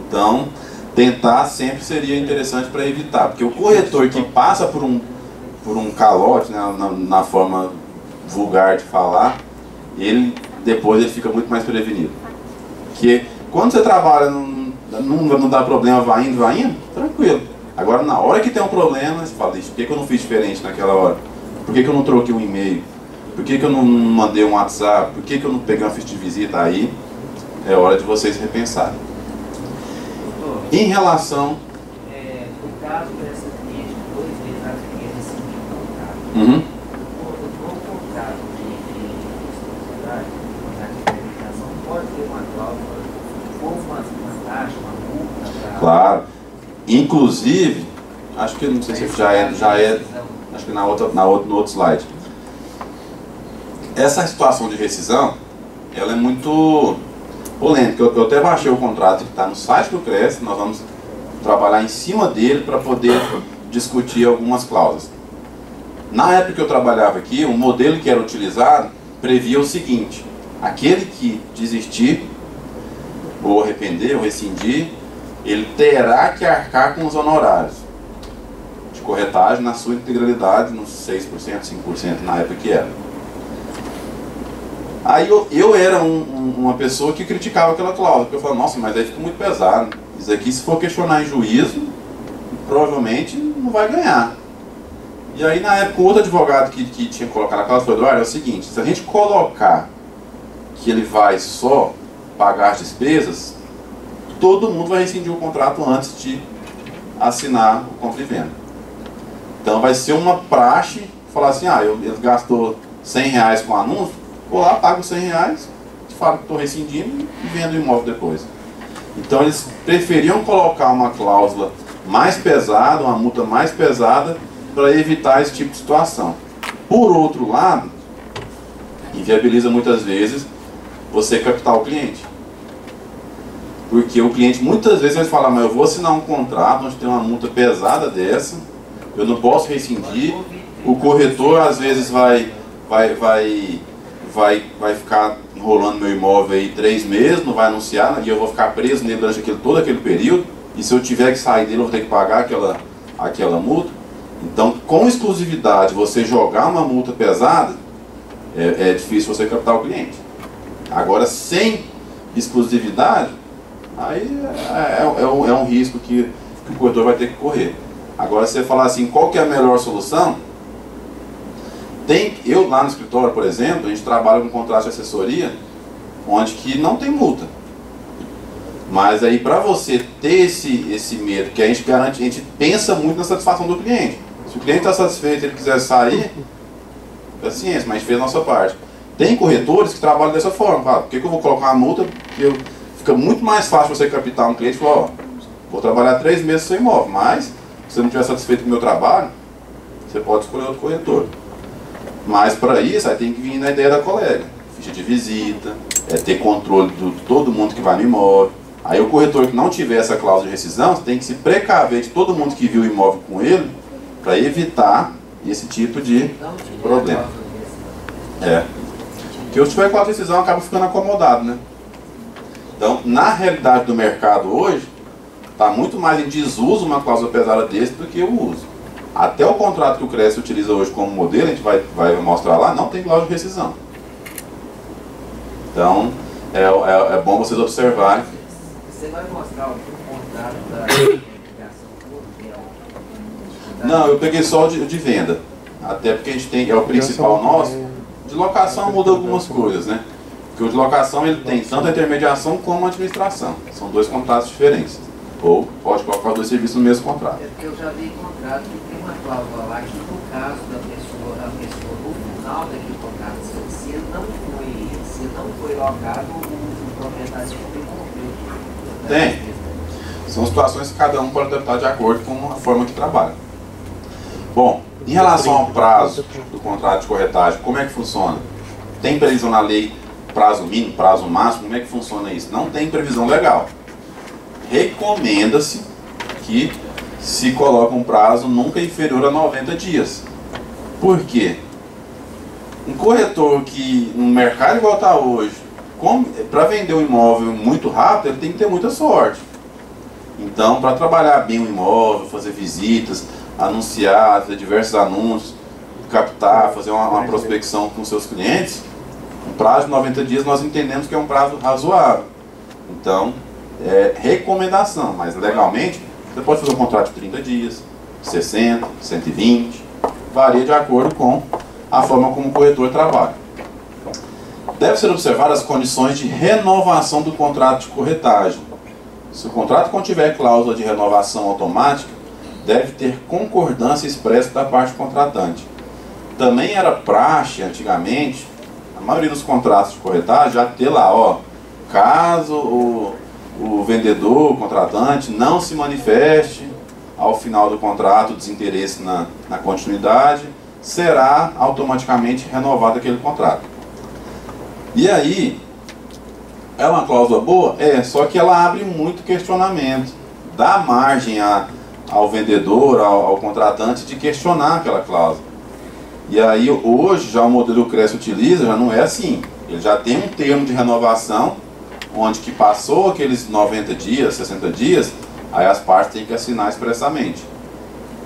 Então, tentar sempre seria interessante para evitar. Porque o corretor que passa por um calote, né, na forma vulgar de falar, depois ele fica muito mais prevenido. Porque quando você trabalha, não dá problema, vai indo, tranquilo. Agora, na hora que tem um problema, você fala, por que eu não fiz diferente naquela hora? Por que eu não troquei um e-mail? Por que eu não mandei um WhatsApp? Por que eu não peguei uma ficha de visita? Aí é hora de vocês repensarem. Em relação... no caso dessa cliente, 2 meses ela queria rescindir o contrato. No contrato de sociedade, na administração, pode ter uma cláusula, ou uma taxa, uma multa para... Claro. Inclusive, acho que, não sei se já é acho que no outro slide. Essa situação de rescisão, ela é muito polêmica. Eu até baixei o contrato que está no site do CRES, nós vamos trabalhar em cima dele para poder discutir algumas cláusulas. Na época que eu trabalhava aqui, o modelo que era utilizado previa o seguinte: aquele que desistir, ou arrepender, ou rescindir, ele terá que arcar com os honorários de corretagem na sua integralidade, nos 6%, 5% na época que era. Aí eu era uma pessoa que criticava aquela cláusula, porque eu falava, nossa, mas aí fica muito pesado. Isso aqui, se for questionar em juízo, provavelmente não vai ganhar. E aí, na época, o outro advogado que tinha colocado a cláusula foi, Eduardo, é o seguinte: se a gente colocar que ele vai só pagar as despesas, todo mundo vai rescindir o contrato antes de assinar o compra e venda. Então vai ser uma praxe falar assim, ele gastou R$100 com o anúncio, vou lá, pago R$100, falo que estou rescindindo e vendo o imóvel depois. Então eles preferiam colocar uma cláusula mais pesada, uma multa mais pesada, para evitar esse tipo de situação. Por outro lado, inviabiliza muitas vezes você captar o cliente. Porque o cliente muitas vezes vai falar, mas eu vou assinar um contrato onde tem uma multa pesada dessa, eu não posso rescindir, o corretor às vezes vai ficar enrolando meu imóvel aí 3 meses, não vai anunciar, e eu vou ficar preso nele durante todo aquele período, e se eu tiver que sair dele eu vou ter que pagar aquela multa. Então, com exclusividade, você jogar uma multa pesada, é difícil você captar o cliente. Agora, sem exclusividade, aí é um risco que o corretor vai ter que correr. Agora, se você falar assim, qual que é a melhor solução? Eu lá no escritório, por exemplo, a gente trabalha com contrato de assessoria, onde que não tem multa. Mas aí, para você ter esse medo, que a gente garante, a gente pensa muito na satisfação do cliente. Se o cliente está satisfeito e ele quiser sair, paciência, mas a gente fez a nossa parte. Tem corretores que trabalham dessa forma. Fala, por que eu vou colocar uma multa? Porque fica muito mais fácil você captar um cliente e falar, vou trabalhar 3 meses sem imóvel, mas se você não estiver satisfeito com o meu trabalho, você pode escolher outro corretor. Mas para isso, aí tem que vir na ideia da colega. Ficha de visita, ter controle de todo mundo que vai no imóvel. Aí o corretor que não tiver essa cláusula de rescisão, você tem que se precaver de todo mundo que viu o imóvel com ele, para evitar esse tipo de problema. Porque se tiver cláusula de rescisão, acaba ficando acomodado, né? Então, na realidade do mercado hoje, está muito mais em desuso uma cláusula pesada desse do que o uso. Até o contrato que o CRES utiliza hoje como modelo, a gente vai mostrar lá, não tem cláusula de rescisão. Então, é bom vocês observarem. Você vai mostrar algum contrato da ligação toda? Não, eu peguei só o de venda. Até porque a gente tem, é o principal nosso. De locação muda algumas coisas, né? Porque o de locação ele tem tanto a intermediação como a administração. São 2 contratos diferentes. Ou pode colocar 2 serviços no mesmo contrato. É porque eu já vi contrato que tem uma cláusula lá que no caso da pessoa, no final daquele contrato, se ele não foi locado, o proprietário tem que cumprir. Tem. São situações que cada um pode adaptar de acordo com a forma que trabalha. Bom, Em relação ao prazo do contrato de corretagem, como é que funciona? Tem previsão na lei, prazo mínimo, prazo máximo, como é que funciona isso? Não tem previsão legal. Recomenda-se que se coloque um prazo nunca inferior a 90 dias. Por quê? Um corretor que, no mercado igual está hoje, para vender um imóvel muito rápido, ele tem que ter muita sorte. Então, para trabalhar bem o imóvel, fazer visitas, anunciar, fazer diversos anúncios, captar, fazer uma prospecção com seus clientes, um prazo de 90 dias nós entendemos que é um prazo razoável. Então, é recomendação, mas legalmente você pode fazer um contrato de 30 dias, 60, 120, varia de acordo com a forma como o corretor trabalha. Deve ser observadas as condições de renovação do contrato de corretagem. Se o contrato contiver cláusula de renovação automática, deve ter concordância expressa da parte contratante. Também era praxe, antigamente, a maioria dos contratos de corretagem já ter lá, ó, caso o vendedor, o contratante, não se manifeste ao final do contrato desinteresse na continuidade, será automaticamente renovado aquele contrato. E aí, é uma cláusula boa? É, só que ela abre muito questionamento, dá margem ao vendedor, ao contratante de questionar aquela cláusula. E aí hoje já o modelo que o CRES utiliza já não é assim, ele já tem um termo de renovação, onde que passou aqueles 90 dias, 60 dias, aí as partes têm que assinar expressamente.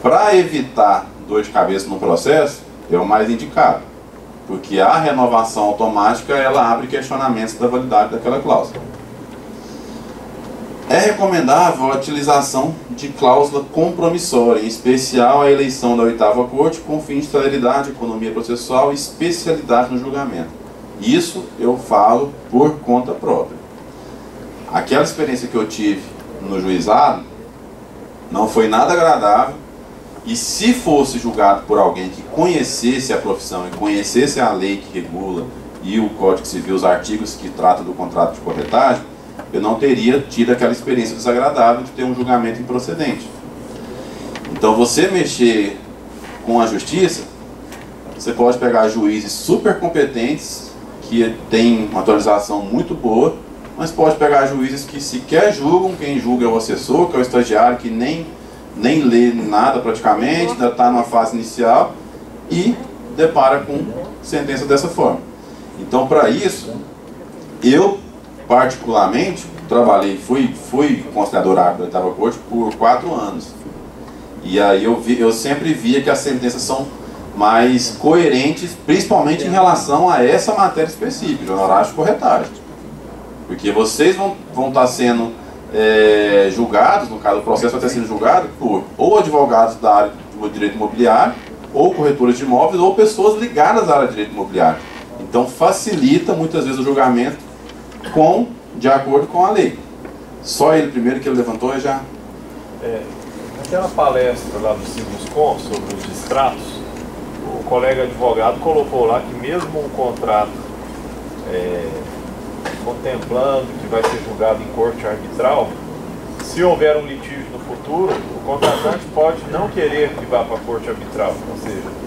Para evitar dor de cabeça no processo, é o mais indicado, porque a renovação automática ela abre questionamentos da validade daquela cláusula. É recomendável a utilização de cláusula compromissória, em especial a eleição da 8ª Corte, com fim de celeridade, economia processual e especialidade no julgamento. Isso eu falo por conta própria. Aquela experiência que eu tive no juizado não foi nada agradável, e se fosse julgado por alguém que conhecesse a profissão e conhecesse a lei que regula e o Código Civil, os artigos que tratam do contrato de corretagem, eu não teria tido aquela experiência desagradável de ter um julgamento improcedente. Então, você mexer com a justiça, você pode pegar juízes super competentes, que têm uma atualização muito boa, mas pode pegar juízes que sequer julgam, quem julga é o assessor, que é o estagiário, que nem lê nada praticamente, ainda está numa fase inicial, e depara com sentença dessa forma. Então, para isso, eu particularmente trabalhei, fui conciliador árbitro da 8ª Corte por 4 anos. E aí eu sempre via que as sentenças são mais coerentes, principalmente em relação a essa matéria específica, de honorários de corretagem. Porque vocês vão estar sendo julgados, no caso o processo vai estar sendo julgado por ou advogados da área do direito imobiliário, ou corretores de imóveis, ou pessoas ligadas à área de direito imobiliário. Então facilita muitas vezes o julgamento de acordo com a lei. Só ele primeiro que ele levantou já... Naquela palestra lá do Sibuscom sobre os distratos, o colega advogado colocou lá que mesmo um contrato contemplando que vai ser julgado em corte arbitral, se houver um litígio no futuro, o contratante pode não querer que vá para a corte arbitral, ou seja,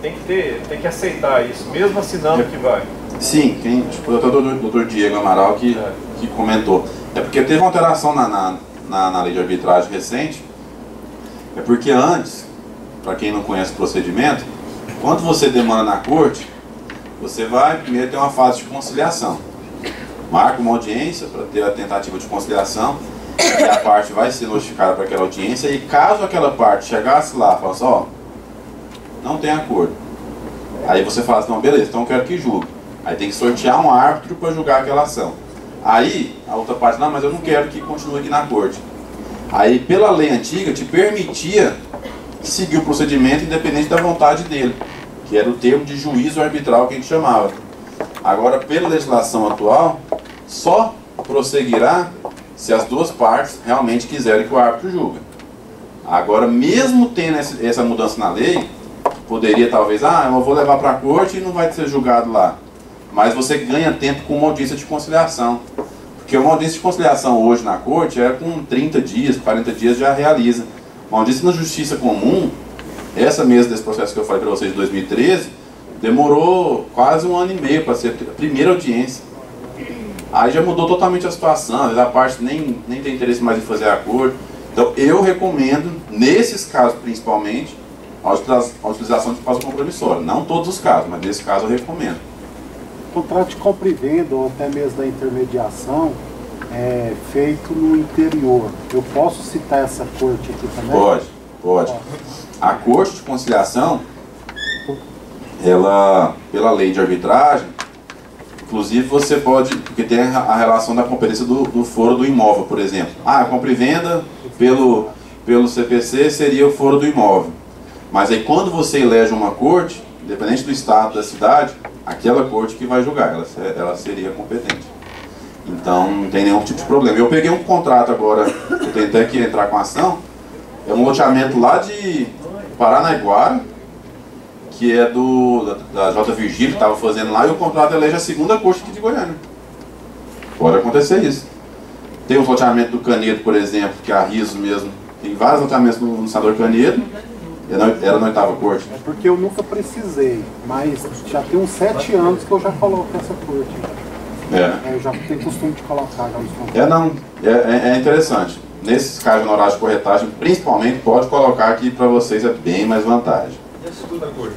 tem que aceitar isso, mesmo assinando que vai. Sim, tipo, o Dr. Diego Amaral que comentou. É porque teve uma alteração na lei de arbitragem recente. É porque antes, para quem não conhece o procedimento, quando você demanda na corte, você vai primeiro ter uma fase de conciliação. Marca uma audiência para ter a tentativa de conciliação, e a parte vai ser notificada para aquela audiência, e caso aquela parte chegasse lá e falasse, ó, não tem acordo, aí você fala assim, não, beleza, então eu quero que julgue. Aí tem que sortear um árbitro para julgar aquela ação. Aí a outra parte, não, mas eu não quero que continue aqui na corte. Aí pela lei antiga te permitia seguir o procedimento independente da vontade dele, que era o termo de juízo arbitral que a gente chamava. Agora, pela legislação atual, só prosseguirá se as duas partes realmente quiserem que o árbitro julgue. Agora, mesmo tendo essa mudança na lei, poderia talvez, eu vou levar para a corte e não vai ser julgado lá. Mas você ganha tempo com uma audiência de conciliação. Porque uma audiência de conciliação hoje na corte é com 30 dias, 40 dias já realiza. Uma audiência na justiça comum essa mesa desse processo que eu falei para vocês de 2013, demorou quase 1 ano e meio para ser a primeira audiência. Aí já mudou totalmente a situação, às vezes a parte nem tem interesse mais em fazer acordo. Então eu recomendo, nesses casos principalmente, a utilização de cláusula compromissória. Não todos os casos, mas nesse caso eu recomendo. O contrato de compra e venda, ou até mesmo da intermediação, é feito no interior. Eu posso citar essa corte aqui também? Pode. A corte de conciliação, ela, pela lei de arbitragem, inclusive você pode, porque tem a relação da competência do foro do imóvel, por exemplo. A compra e venda pelo CPC seria o foro do imóvel. Mas aí quando você elege uma corte, independente do estado, da cidade, aquela corte que vai julgar, ela seria competente. Então não tem nenhum tipo de problema. Eu peguei um contrato agora, eu tenho até que entrar com a ação, é um loteamento lá de Paranaiguara, que é da J. Virgílio, que estava fazendo lá, e o contrato elege a segunda corte aqui de Goiânia. Pode acontecer isso. Tem o loteamento do Canedo, por exemplo, que é a Riso mesmo. Tem vários loteamentos no senador Canedo, era na 8ª corte. É porque eu nunca precisei, mas já tem uns 7 anos que eu já coloco essa corte. Eu já tenho costume de colocar já nos contratos. É interessante. Nesses casos de horário de corretagem, principalmente, pode colocar aqui para vocês, é bem mais vantagem. E a segunda corte?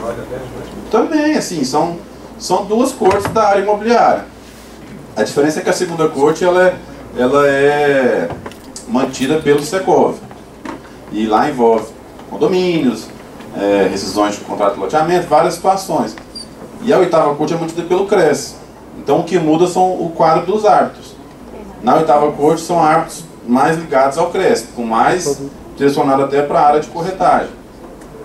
Vale a pena? Também, assim, são duas cortes da área imobiliária. A diferença é que a segunda corte ela é mantida pelo Secov. E lá envolve condomínios, rescisões de contrato de loteamento, várias situações. E a 8ª corte é mantida pelo CRES. Então o que muda são o quadro dos árbitros. Na 8ª corte são árbitros mais ligados ao CRES, com mais direcionado até para a área de corretagem.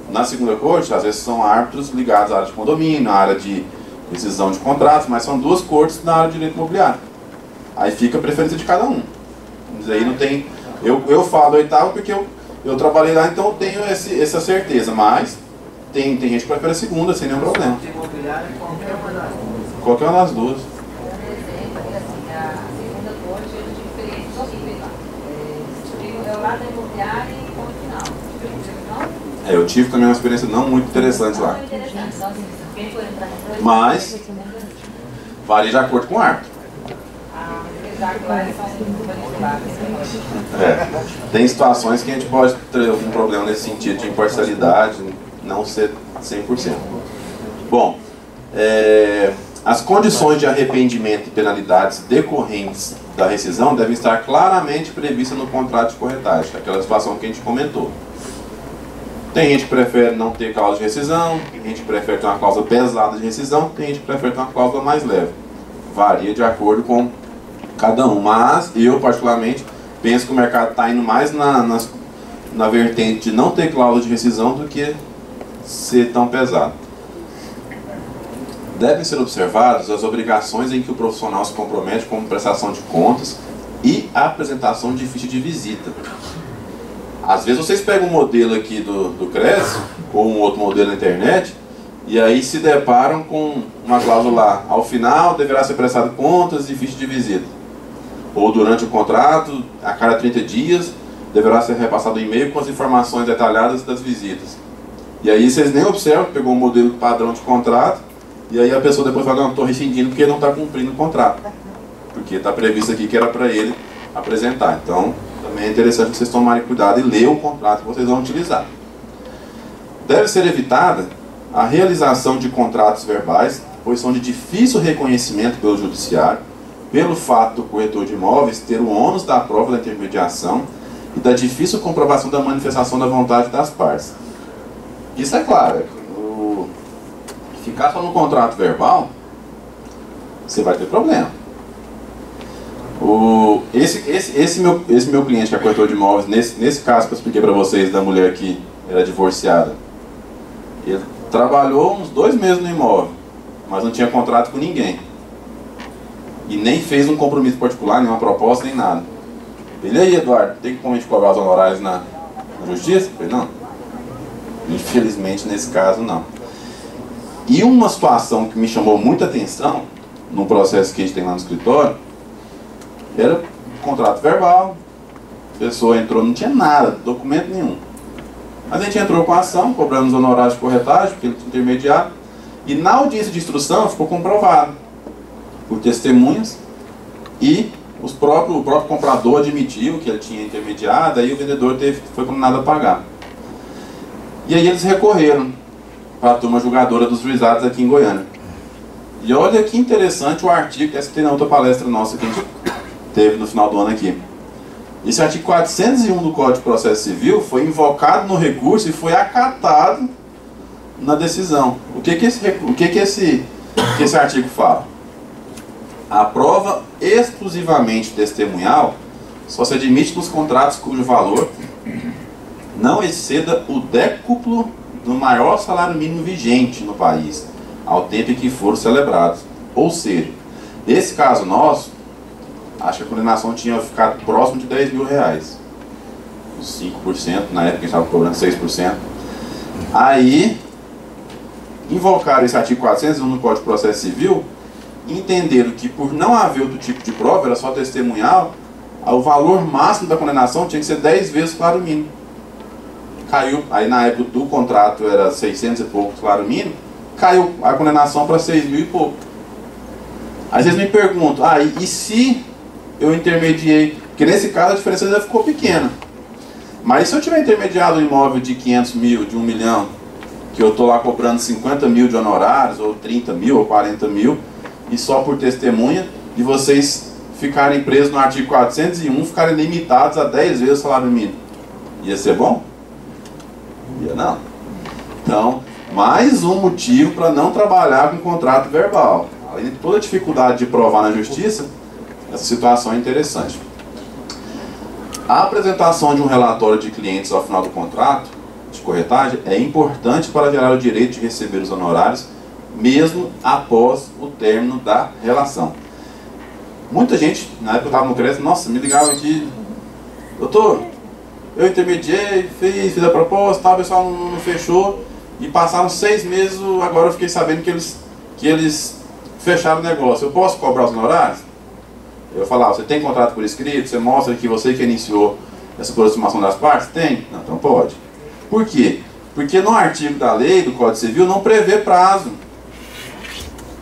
Na segunda corte, às vezes são árbitros ligados à área de condomínio, à área de rescisão de contratos, mas são duas cortes na área de direito imobiliário. Aí fica a preferência de cada um. Mas aí não tem... Eu falo 8ª porque eu trabalhei lá, então eu tenho essa certeza, mas tem gente que prefere a segunda, sem nenhum problema. Qualquer uma das duas. Por exemplo, assim, a segunda corte é diferente do nível lá. É o lado da imobiliária e ponto final. Eu tive também uma experiência não muito interessante lá. Mas varia de acordo com o árbitro. Tem situações que a gente pode ter algum problema nesse sentido de imparcialidade, não ser 100%. Bom, as condições de arrependimento e penalidades decorrentes da rescisão devem estar claramente previstas no contrato de corretagem, aquela situação que a gente comentou. Tem gente que prefere não ter cláusula de rescisão, tem gente que prefere ter uma cláusula pesada de rescisão, tem gente que prefere ter uma cláusula mais leve. Varia de acordo com cada um, mas eu particularmente penso que o mercado está indo mais na vertente de não ter cláusula de rescisão do que ser tão pesado. Devem ser observadas as obrigações em que o profissional se compromete, como prestação de contas e apresentação de ficha de visita. Às vezes vocês pegam um modelo aqui do CRES, ou um outro modelo na internet, e aí se deparam com uma cláusula lá, ao final deverá ser prestado contas e ficha de visita. Ou durante o contrato, a cada 30 dias, deverá ser repassado um e-mail com as informações detalhadas das visitas. E aí vocês nem observam, pegou um modelo padrão de contrato, e aí a pessoa depois fala, não, estou rescindindo porque não está cumprindo o contrato. Porque está previsto aqui que era para ele apresentar. Então, também é interessante vocês tomarem cuidado e ler o contrato que vocês vão utilizar. Deve ser evitada a realização de contratos verbais, pois são de difícil reconhecimento pelo judiciário, pelo fato do corretor de imóveis ter o ônus da prova da intermediação e da difícil comprovação da manifestação da vontade das partes. Isso é claro. Ficar só no contrato verbal, você vai ter problema. Esse meu cliente que é corretor de imóveis, nesse caso que eu expliquei para vocês da mulher que era divorciada, ele trabalhou uns 2 meses no imóvel, mas não tinha contrato com ninguém. E nem fez um compromisso particular, nenhuma proposta, nem nada. Ele aí, Eduardo, tem como a gente cobrar os honorários na justiça? Eu falei, não. Infelizmente, nesse caso, não. E uma situação que me chamou muita atenção, num processo que a gente tem lá no escritório, era contrato verbal, a pessoa entrou, não tinha nada, documento nenhum. Mas a gente entrou com a ação, cobrando os honorários de corretagem, pelo intermediário, e na audiência de instrução ficou comprovado por testemunhas e o próprio comprador admitiu que ele tinha intermediado, aí o vendedor foi condenado a pagar. E aí eles recorreram para a turma julgadora dos juizados aqui em Goiânia. E olha que interessante o artigo, que essa tem na outra palestra nossa que a gente teve no final do ano aqui. Esse artigo 401 do Código de Processo Civil foi invocado no recurso e foi acatado na decisão. O que esse artigo fala? A prova exclusivamente testemunhal só se admite nos contratos cujo valor não exceda o décuplo do maior salário mínimo vigente no país, ao tempo em que foram celebrados. Ou seja, nesse caso nosso, acho que a condenação tinha ficado próximo de R$10.000. Os 5%, na época a gente estava cobrando 6%. Aí, invocaram esse artigo 401 no Código de Processo Civil, entenderam que por não haver outro tipo de prova, era só testemunhal, o valor máximo da condenação tinha que ser 10 vezes o salário mínimo. Caiu, aí na época do contrato era 600 e pouco o salário mínimo, caiu a condenação para 6.000 e pouco. Aí vocês me perguntam, e se eu intermediei? Porque nesse caso a diferença ainda ficou pequena. Mas se eu tiver intermediado um imóvel de 500 mil, de 1 milhão, que eu estou lá cobrando 50 mil de honorários, ou 30 mil, ou 40 mil, e só por testemunha, e vocês ficarem presos no artigo 401, ficarem limitados a 10 vezes o salário mínimo. Ia ser bom? Ia não. Então, mais um motivo para não trabalhar com contrato verbal. Além de toda a dificuldade de provar na justiça, essa situação é interessante. A apresentação de um relatório de clientes ao final do contrato de corretagem é importante para gerar o direito de receber os honorários, mesmo após o término da relação. Muita gente, na época eu estava no crédito, nossa, me ligava aqui, doutor, eu intermediei, fiz a proposta, o pessoal não fechou, e passaram 6 meses, agora eu fiquei sabendo que eles fecharam o negócio. Eu posso cobrar os honorários? Eu falava, você tem contrato por escrito? Você mostra que você que iniciou essa aproximação das partes? Tem? Não, então pode. Por quê? Porque no artigo da lei, do Código Civil, não prevê prazo.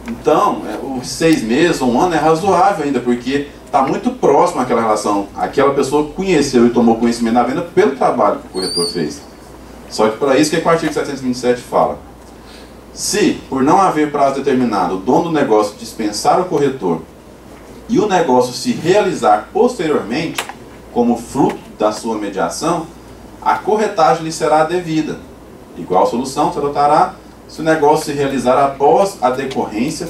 Então, os 6 meses ou 1 ano é razoável ainda, porque está muito próximo àquela relação. Aquela pessoa conheceu e tomou conhecimento da venda pelo trabalho que o corretor fez. Só que para isso, o que o artigo 727 fala? Se, por não haver prazo determinado, o dono do negócio dispensar o corretor e o negócio se realizar posteriormente, como fruto da sua mediação, a corretagem lhe será devida. Igual solução se adotará se o negócio se realizar após a decorrência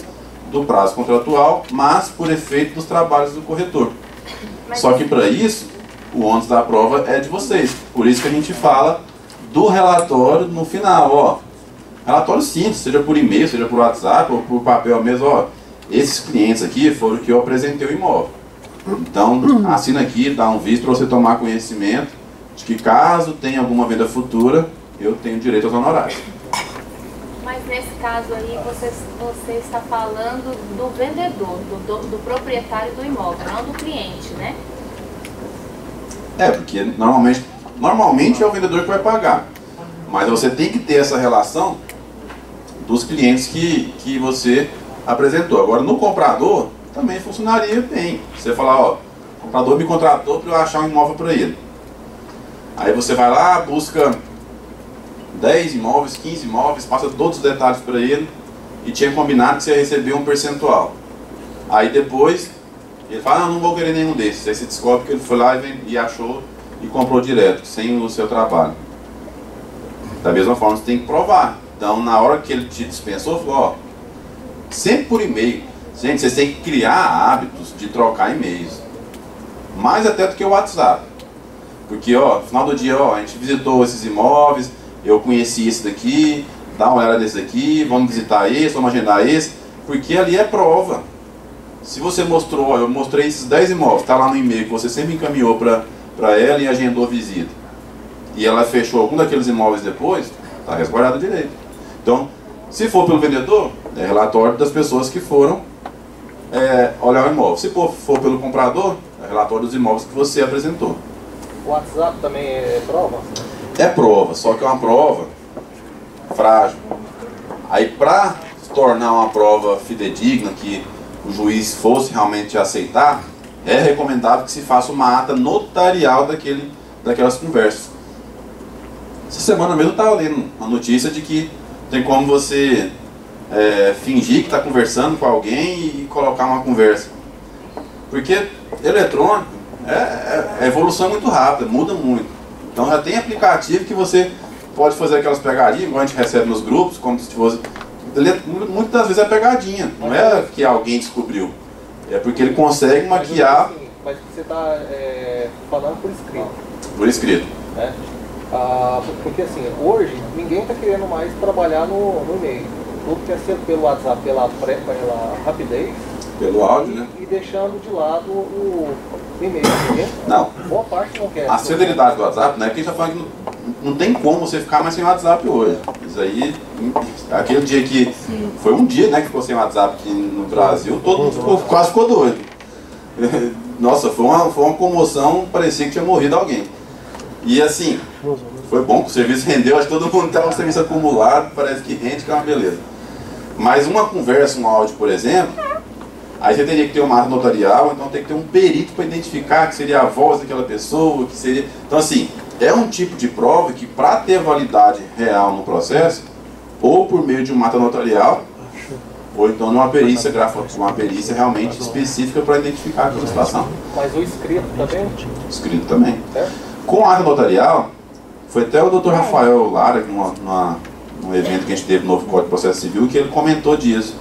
do prazo contratual, mas por efeito dos trabalhos do corretor. Só que para isso, o ônus da prova é de vocês. Por isso que a gente fala do relatório no final, relatório simples, seja por e-mail, seja por WhatsApp ou por papel mesmo, esses clientes aqui foram que eu apresentei o imóvel. Então, assina aqui, dá um visto para você tomar conhecimento de que caso tenha alguma venda futura, eu tenho direito aos honorários. Mas nesse caso aí, você está falando do vendedor, do proprietário do imóvel, não do cliente, né? Porque normalmente é o vendedor que vai pagar. Mas você tem que ter essa relação dos clientes que você apresentou. Agora, no comprador, também funcionaria bem. Você falar, o comprador me contratou para eu achar um imóvel para ele. Aí você vai lá, busca 10 imóveis, 15 imóveis, passa todos os detalhes para ele e tinha combinado que você ia receber um percentual. Aí depois, ele fala, não vou querer nenhum desses. Aí você descobre que ele foi lá e achou e comprou direto, sem o seu trabalho. Da mesma forma, você tem que provar. Então, na hora que ele te dispensou, falou, sempre por e-mail. Gente, vocês têm que criar hábitos de trocar e-mails. Mais até do que o WhatsApp. Porque, no final do dia, a gente visitou esses imóveis, eu conheci esse daqui, dá uma olhada nesse daqui, vamos visitar esse, vamos agendar esse. Porque ali é prova. Se você mostrou, eu mostrei esses 10 imóveis, está lá no e-mail que você sempre encaminhou para ela e agendou a visita. E ela fechou algum daqueles imóveis depois, está resguardado direito. Então, se for pelo vendedor, é relatório das pessoas que foram olhar o imóvel. Se for pelo comprador, é relatório dos imóveis que você apresentou. O WhatsApp também é prova? é prova, só que é uma prova frágil. Aí para tornar uma prova fidedigna, que o juiz fosse realmente aceitar, é recomendável que se faça uma ata notarial daquelas conversas. Essa semana mesmo eu estava lendo uma notícia de que tem como você fingir que está conversando com alguém e colocar uma conversa. Porque eletrônico é evolução muito rápida, muda muito. Então já tem aplicativo que você pode fazer aquelas pegadinhas, igual a gente recebe nos grupos, como se fosse... Muitas vezes é pegadinha, não é que alguém descobriu. É porque ele consegue maquiar... Mas você está falando por escrito. Por escrito. Né? Porque assim, hoje ninguém está querendo mais trabalhar no e-mail. Tudo quer ser pelo WhatsApp, pela rapidez. Pelo áudio, né? E deixando de lado o e-mail. Não. Boa parte não quer. A celeridade do WhatsApp, né? Porque a gente está falando que não tem como você ficar mais sem WhatsApp hoje. Isso aí, aquele dia que... Foi um dia, né, que ficou sem WhatsApp aqui no Brasil, todo mundo quase ficou doido. Nossa, foi uma comoção, parecia que tinha morrido alguém. E assim, foi bom que o serviço rendeu, acho que todo mundo estava com o serviço acumulado, parece que rende, que é uma beleza. Mas uma conversa, um áudio, por exemplo, aí você teria que ter uma ata notarial, então tem que ter um perito para identificar que seria a voz daquela pessoa, que seria... Então assim, é um tipo de prova que para ter validade real no processo, ou por meio de uma ata notarial, ou então numa perícia uma perícia realmente específica para identificar aquela situação. Mas o escrito também? O escrito também. É? Com a ata notarial, foi até o Dr. Rafael Lara, num evento que a gente teve no novo Código de Processo Civil, que ele comentou disso.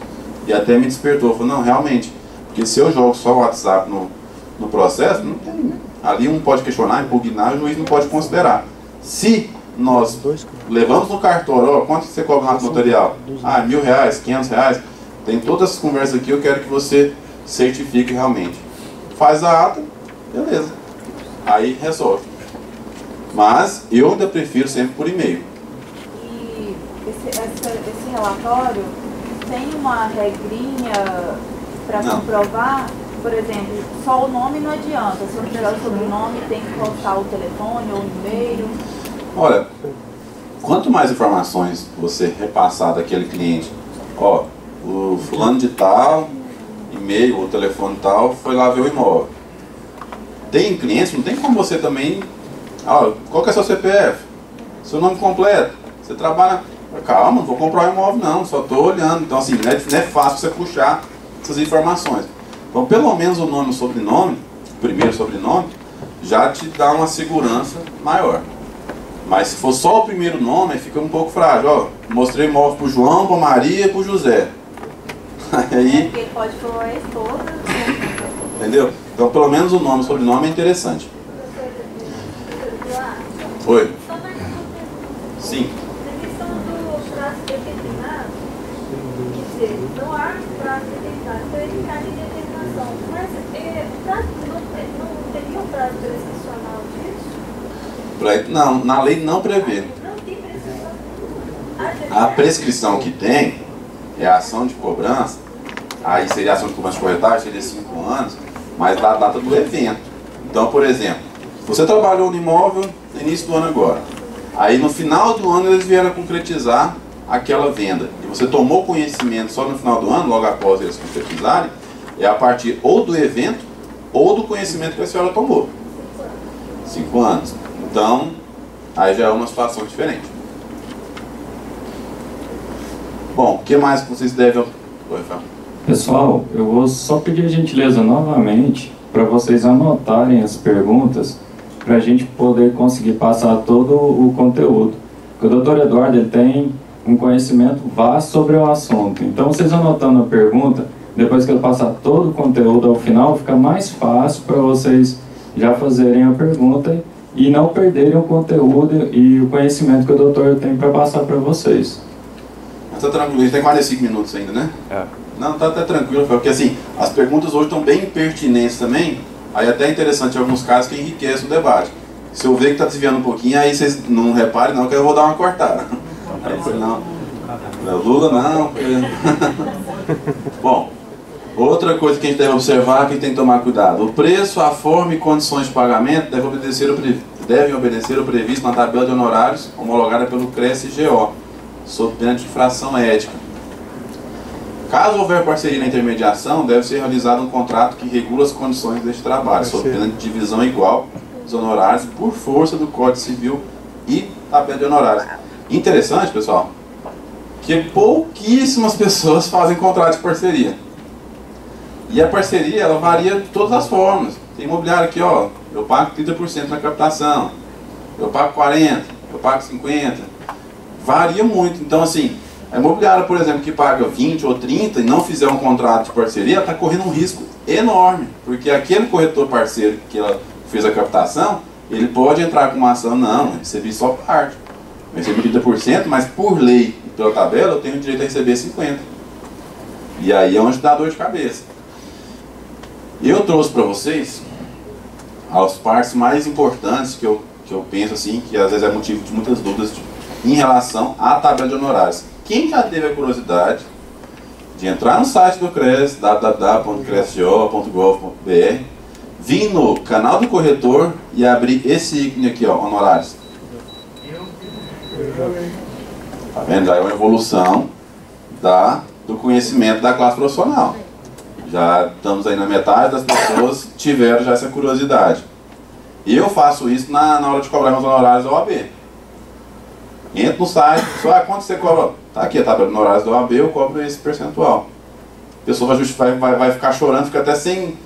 E até me despertou. Falou, não, realmente, porque se eu jogo só o WhatsApp no processo, não tem. Ali um pode questionar, impugnar, o juiz não pode considerar. Se nós levamos no cartório, ó, quanto você cobra na ata notarial? Ah, R$1.000, R$500. Tem todas essas conversas aqui, eu quero que você certifique realmente. Faz a ata, beleza. Aí resolve. Mas eu ainda prefiro sempre por e-mail. E esse relatório tem uma regrinha para comprovar? Por exemplo, só o nome não adianta. Se eu não tiver o sobrenome, tem que colocar o telefone ou o e-mail. Olha, quanto mais informações você repassar daquele cliente, ó, o fulano de tal, e-mail ou telefone tal, foi lá ver o imóvel. Tem clientes, não tem como você também... Ó, qual que é seu CPF? Seu nome completo? Você trabalha... Calma, não vou comprar um imóvel não, só estou olhando. Então assim, não é fácil você puxar essas informações. Então pelo menos o nome e o sobrenome, o primeiro sobrenome, já te dá uma segurança maior. Mas se for só o primeiro nome, aí fica um pouco frágil. Ó, mostrei imóvel pro João, pra Maria e pro José. Aí... Porque ele pode falar a esposa. Entendeu? Então pelo menos o nome e o sobrenome é interessante. Oi? Sim. Na questão do prazo determinado, quer dizer, não há prazo determinado para evitar a indeterminação. Mas o prazo não teria um prazo prescricional disso? Não, na lei não prevê. Não tem prescrição. A prescrição que tem é a ação de cobrança, aí seria a ação de cobrança de corretagem, seria 5 anos, mas da data do evento. Então, por exemplo, você trabalhou no imóvel no início do ano agora, aí no final do ano eles vieram concretizar aquela venda, e você tomou conhecimento só no final do ano, logo após eles concretizarem, é a partir ou do evento ou do conhecimento que a senhora tomou. 5 anos. Então, aí já é uma situação diferente. Bom, o que mais que vocês devem... Oi, Fábio. Pessoal, eu vou só pedir a gentileza novamente para vocês anotarem as perguntas para a gente poder conseguir passar todo o conteúdo. Porque o Dr. Eduardo ele tem um conhecimento vasto sobre o assunto. Então, vocês anotando a pergunta, depois que ele passar todo o conteúdo ao final, fica mais fácil para vocês já fazerem a pergunta e não perderem o conteúdo e o conhecimento que o doutor tem para passar para vocês. Mas tá tranquilo, a gente tem 45 minutos ainda, né? É. Não, tá até tranquilo, porque assim, as perguntas hoje estão bem pertinentes também, aí até é interessante em alguns casos que enriquece o debate. Se eu ver que está desviando um pouquinho, aí vocês não reparem não, que eu vou dar uma cortada. Aí foi não. Lula não. Bom, outra coisa que a gente deve observar, que a gente tem que tomar cuidado. O preço, a forma e condições de pagamento devem obedecer devem obedecer o previsto na tabela de honorários homologada pelo CRES-GO, sob pena de infração ética. Caso houver parceria na intermediação, deve ser realizado um contrato que regula as condições deste trabalho, sob pena de divisão igual dos honorários por força do Código Civil e tabela de honorários. Interessante, pessoal, que pouquíssimas pessoas fazem contrato de parceria. E a parceria, ela varia de todas as formas. Tem imobiliário aqui, ó, eu pago 30% na captação, eu pago 40%, eu pago 50%. Varia muito. Então, assim, a imobiliária, por exemplo, que paga 20% ou 30% e não fizer um contrato de parceria, está correndo um risco enorme. Porque aquele corretor parceiro que ela fez a captação, ele pode entrar com uma ação, não, eu recebi só parte. Eu recebi 30%, mas por lei e pela tabela eu tenho o direito a receber 50%. E aí é onde dá dor de cabeça. Eu trouxe para vocês as partes mais importantes que eu penso assim, que às vezes é motivo de muitas dúvidas em relação à tabela de honorários. Quem já teve a curiosidade de entrar no site do CRES, www.cresgo.gov.br, vir no canal do corretor e abrir esse ícone aqui, ó, honorários? Tá vendo? Já é uma evolução do conhecimento da classe profissional. Já estamos aí na metade das pessoas tiveram já essa curiosidade. E eu faço isso na hora de cobrar meus honorários da OAB. Entra no site, só quanto você cobra? Tá aqui a tabela de honorários da OAB, eu cobro esse percentual. A pessoa vai ficar chorando, fica até sem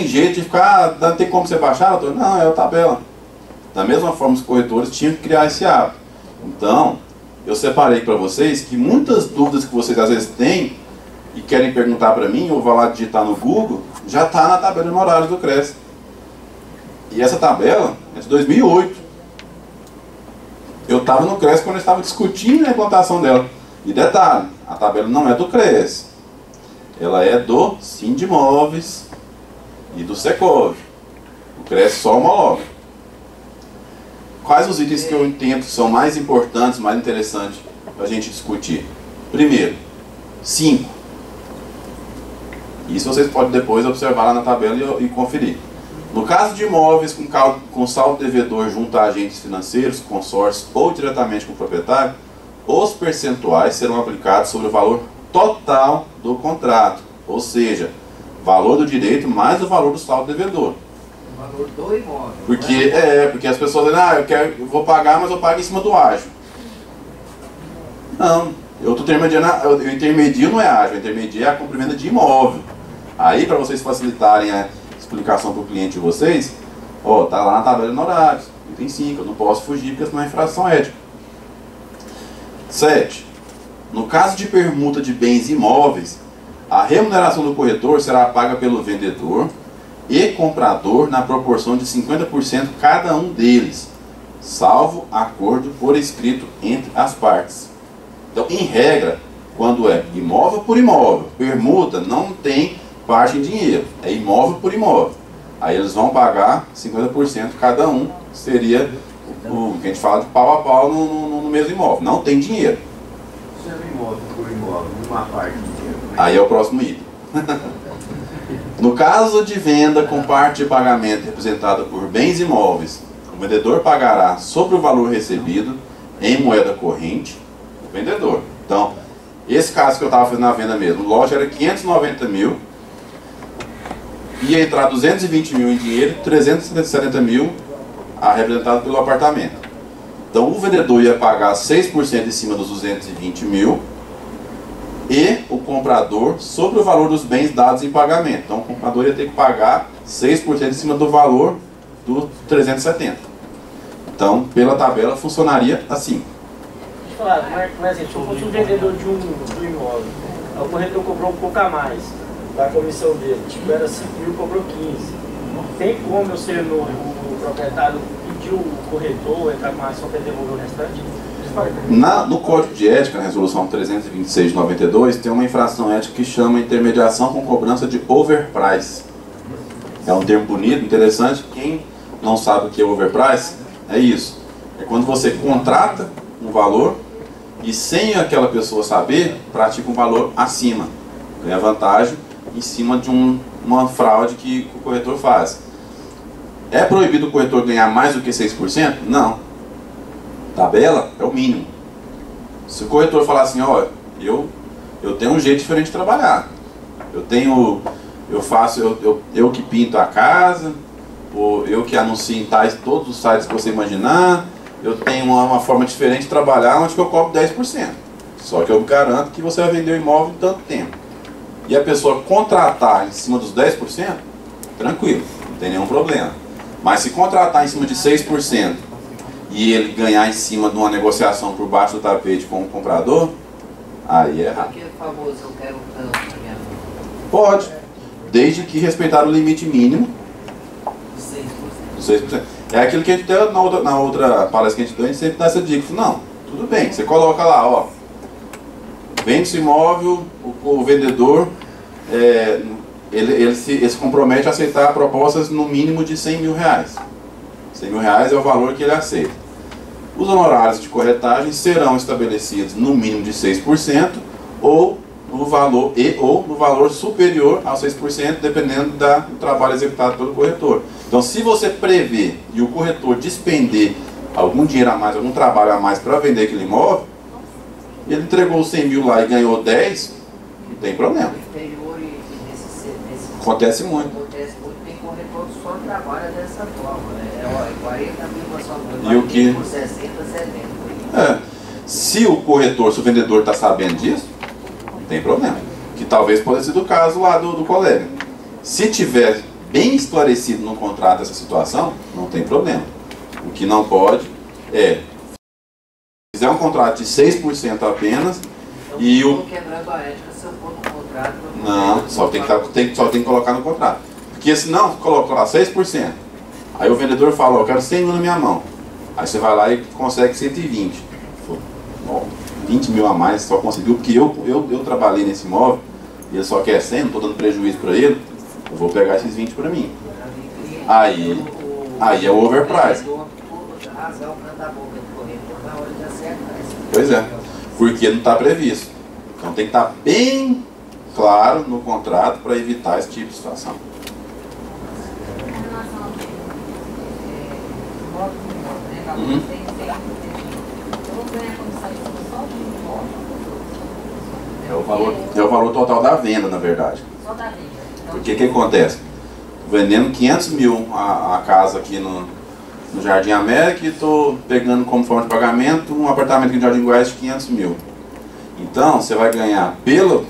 jeito de ficar, não tem como você baixar? Não, é a tabela. Da mesma forma, os corretores tinham que criar esse hábito. Então, eu separei para vocês que muitas dúvidas que vocês às vezes têm e querem perguntar para mim, ou vão lá digitar no Google, já está na tabela de honorários do CRES. E essa tabela é de 2008. Eu estava no CRES quando eu estava discutindo a implantação dela. E detalhe, a tabela não é do CRES. Ela é do Sindimóveis e do Secov. O CRES só homologa. Quais os itens que eu entendo que são mais importantes, mais interessantes para a gente discutir? Primeiro, 5. Isso vocês podem depois observar lá na tabela e conferir. No caso de imóveis com saldo devedor junto a agentes financeiros, consórcios ou diretamente com o proprietário, os percentuais serão aplicados sobre o valor total do contrato, ou seja, valor do direito mais o valor do saldo devedor. O valor do imóvel. Porque as pessoas dizem, eu vou pagar, mas eu pago em cima do ágio. Não, eu intermedio não é ágio, eu intermedio é a compra-venda de imóvel. Aí, para vocês facilitarem a explicação para o cliente de vocês, tá lá na tabela de honorários, item 5, eu não posso fugir porque senão é infração ética. 7. No caso de permuta de bens imóveis, a remuneração do corretor será paga pelo vendedor e comprador na proporção de 50% cada um deles, salvo acordo por escrito entre as partes. Então, em regra, quando é imóvel por imóvel, permuta não tem parte em dinheiro, é imóvel por imóvel. Aí eles vão pagar 50% cada um, seria o que a gente fala de pau a pau no mesmo imóvel. Não tem dinheiro. Se é imóvel por imóvel, uma parte de dinheiro. Aí é o próximo item. No caso de venda com parte de pagamento representada por bens imóveis, o vendedor pagará sobre o valor recebido em moeda corrente o vendedor. Então, esse caso que eu estava fazendo na venda mesmo, loja era 590 mil, ia entrar 220 mil em dinheiro, 370 mil representado pelo apartamento. Então o vendedor ia pagar 6% em cima dos 220 mil e o comprador sobre o valor dos bens dados em pagamento. Então o comprador ia ter que pagar 6% em cima do valor do 370. Então, pela tabela, funcionaria assim. Deixa eu falar, mas se eu fosse um vendedor de um imóvel, o corretor cobrou um pouco a mais da comissão dele, tipo, era 5 mil, cobrou 15. Tem como eu ser o proprietário pedir o corretor entrar com a ação para devolver o restante? No Código de Ética, na Resolução 326 de 92, tem uma infração ética que chama intermediação com cobrança de overprice. É um termo bonito, interessante. Quem não sabe o que é overprice, é isso. É quando você contrata um valor e sem aquela pessoa saber, pratica um valor acima. Ganha vantagem em cima de uma fraude que o corretor faz. É proibido o corretor ganhar mais do que 6%? Não. Tabela é o mínimo. Se o corretor falar assim, ó, eu tenho um jeito diferente de trabalhar. Eu que pinto a casa, ou eu que anuncio em todos os sites que você imaginar, eu tenho uma forma diferente de trabalhar onde eu cobro 10%. Só que eu garanto que você vai vender o imóvel em tanto tempo. E a pessoa contratar em cima dos 10%, tranquilo, não tem nenhum problema. Mas se contratar em cima de 6% e ele ganhar em cima de uma negociação por baixo do tapete com o comprador, aí é errado. Aquele famoso, eu quero tanto na minha mão. Pode, desde que respeitar o limite mínimo. 6%. É aquilo que a gente deu na outra palestra que a gente deu, a gente sempre dá essa dica. Não, tudo bem, você coloca lá, ó, vende esse imóvel, o vendedor, ele se compromete a aceitar propostas no mínimo de 100 mil reais. 100 mil reais é o valor que ele aceita. Os honorários de corretagem serão estabelecidos no mínimo de 6% ou no valor superior a 6%, dependendo do trabalho executado pelo corretor. Então, se você prevê e o corretor despender algum dinheiro a mais, algum trabalho a mais para vender aquele imóvel, ele entregou 100 mil lá e ganhou 10, não tem problema. Acontece muito. Acontece muito, tem corretor que só trabalha dessa forma, né? 40 mil para sua E o que? por 60, 70. Se o vendedor está sabendo disso, não tem problema. Que talvez possa ser do caso lá do colega. Se tiver bem esclarecido no contrato essa situação, não tem problema. O que não pode é fizer um contrato de 6% apenas então, e eu estou quebrando a ética se eu for no contrato. Não, só tem que colocar no contrato. Porque senão, coloca lá 6%. Aí o vendedor fala, ó, eu quero 100 mil na minha mão. Aí você vai lá e consegue 120. Ó, 20 mil a mais, só conseguiu porque eu trabalhei nesse imóvel e ele só quer 100, não estou dando prejuízo para ele, eu vou pegar esses 20 para mim. Aí é o overprice. Pois é, porque não está previsto. Então tem que estar bem claro no contrato para evitar esse tipo de situação. É o valor total da venda, na verdade. Só da venda. Porque o que acontece? Vendendo 500 mil a casa aqui no Jardim América e estou pegando como forma de pagamento um apartamento aqui no Jardim Goiás de 500 mil. Então, você vai ganhar pelo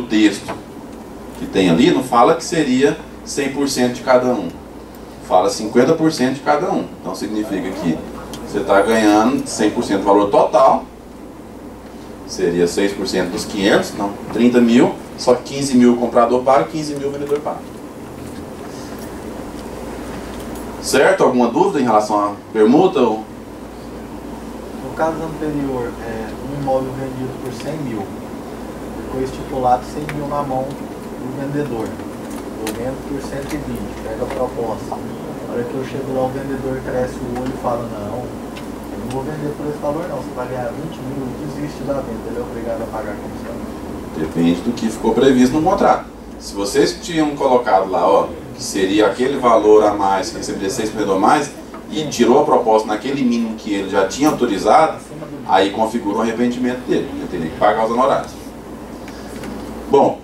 texto que tem ali, não fala que seria 100% de cada um. Fala 50% de cada um. Então, significa que você está ganhando 100% do valor total. Seria 6% dos 500, não, 30 mil. Só que 15 mil o comprador paga, 15 mil o vendedor paga. Certo? Alguma dúvida em relação à permuta? Ou... No caso anterior, um imóvel vendido por 100 mil, foi estipulado 100 mil na mão do vendedor. Eu vendo por 120, pega a proposta. Na hora que eu chego lá, o vendedor cresce o olho e fala, não, eu não vou vender por esse valor não, você vai ganhar 20 mil, desiste da venda, ele é obrigado a pagar a comissão. Depende do que ficou previsto no contrato. Se vocês tinham colocado lá, ó, que seria aquele valor a mais, que receberia 6% ou mais, e tirou a proposta naquele mínimo que ele já tinha autorizado, aí configura o arrependimento dele. Ele teria que pagar os honorários. Bom,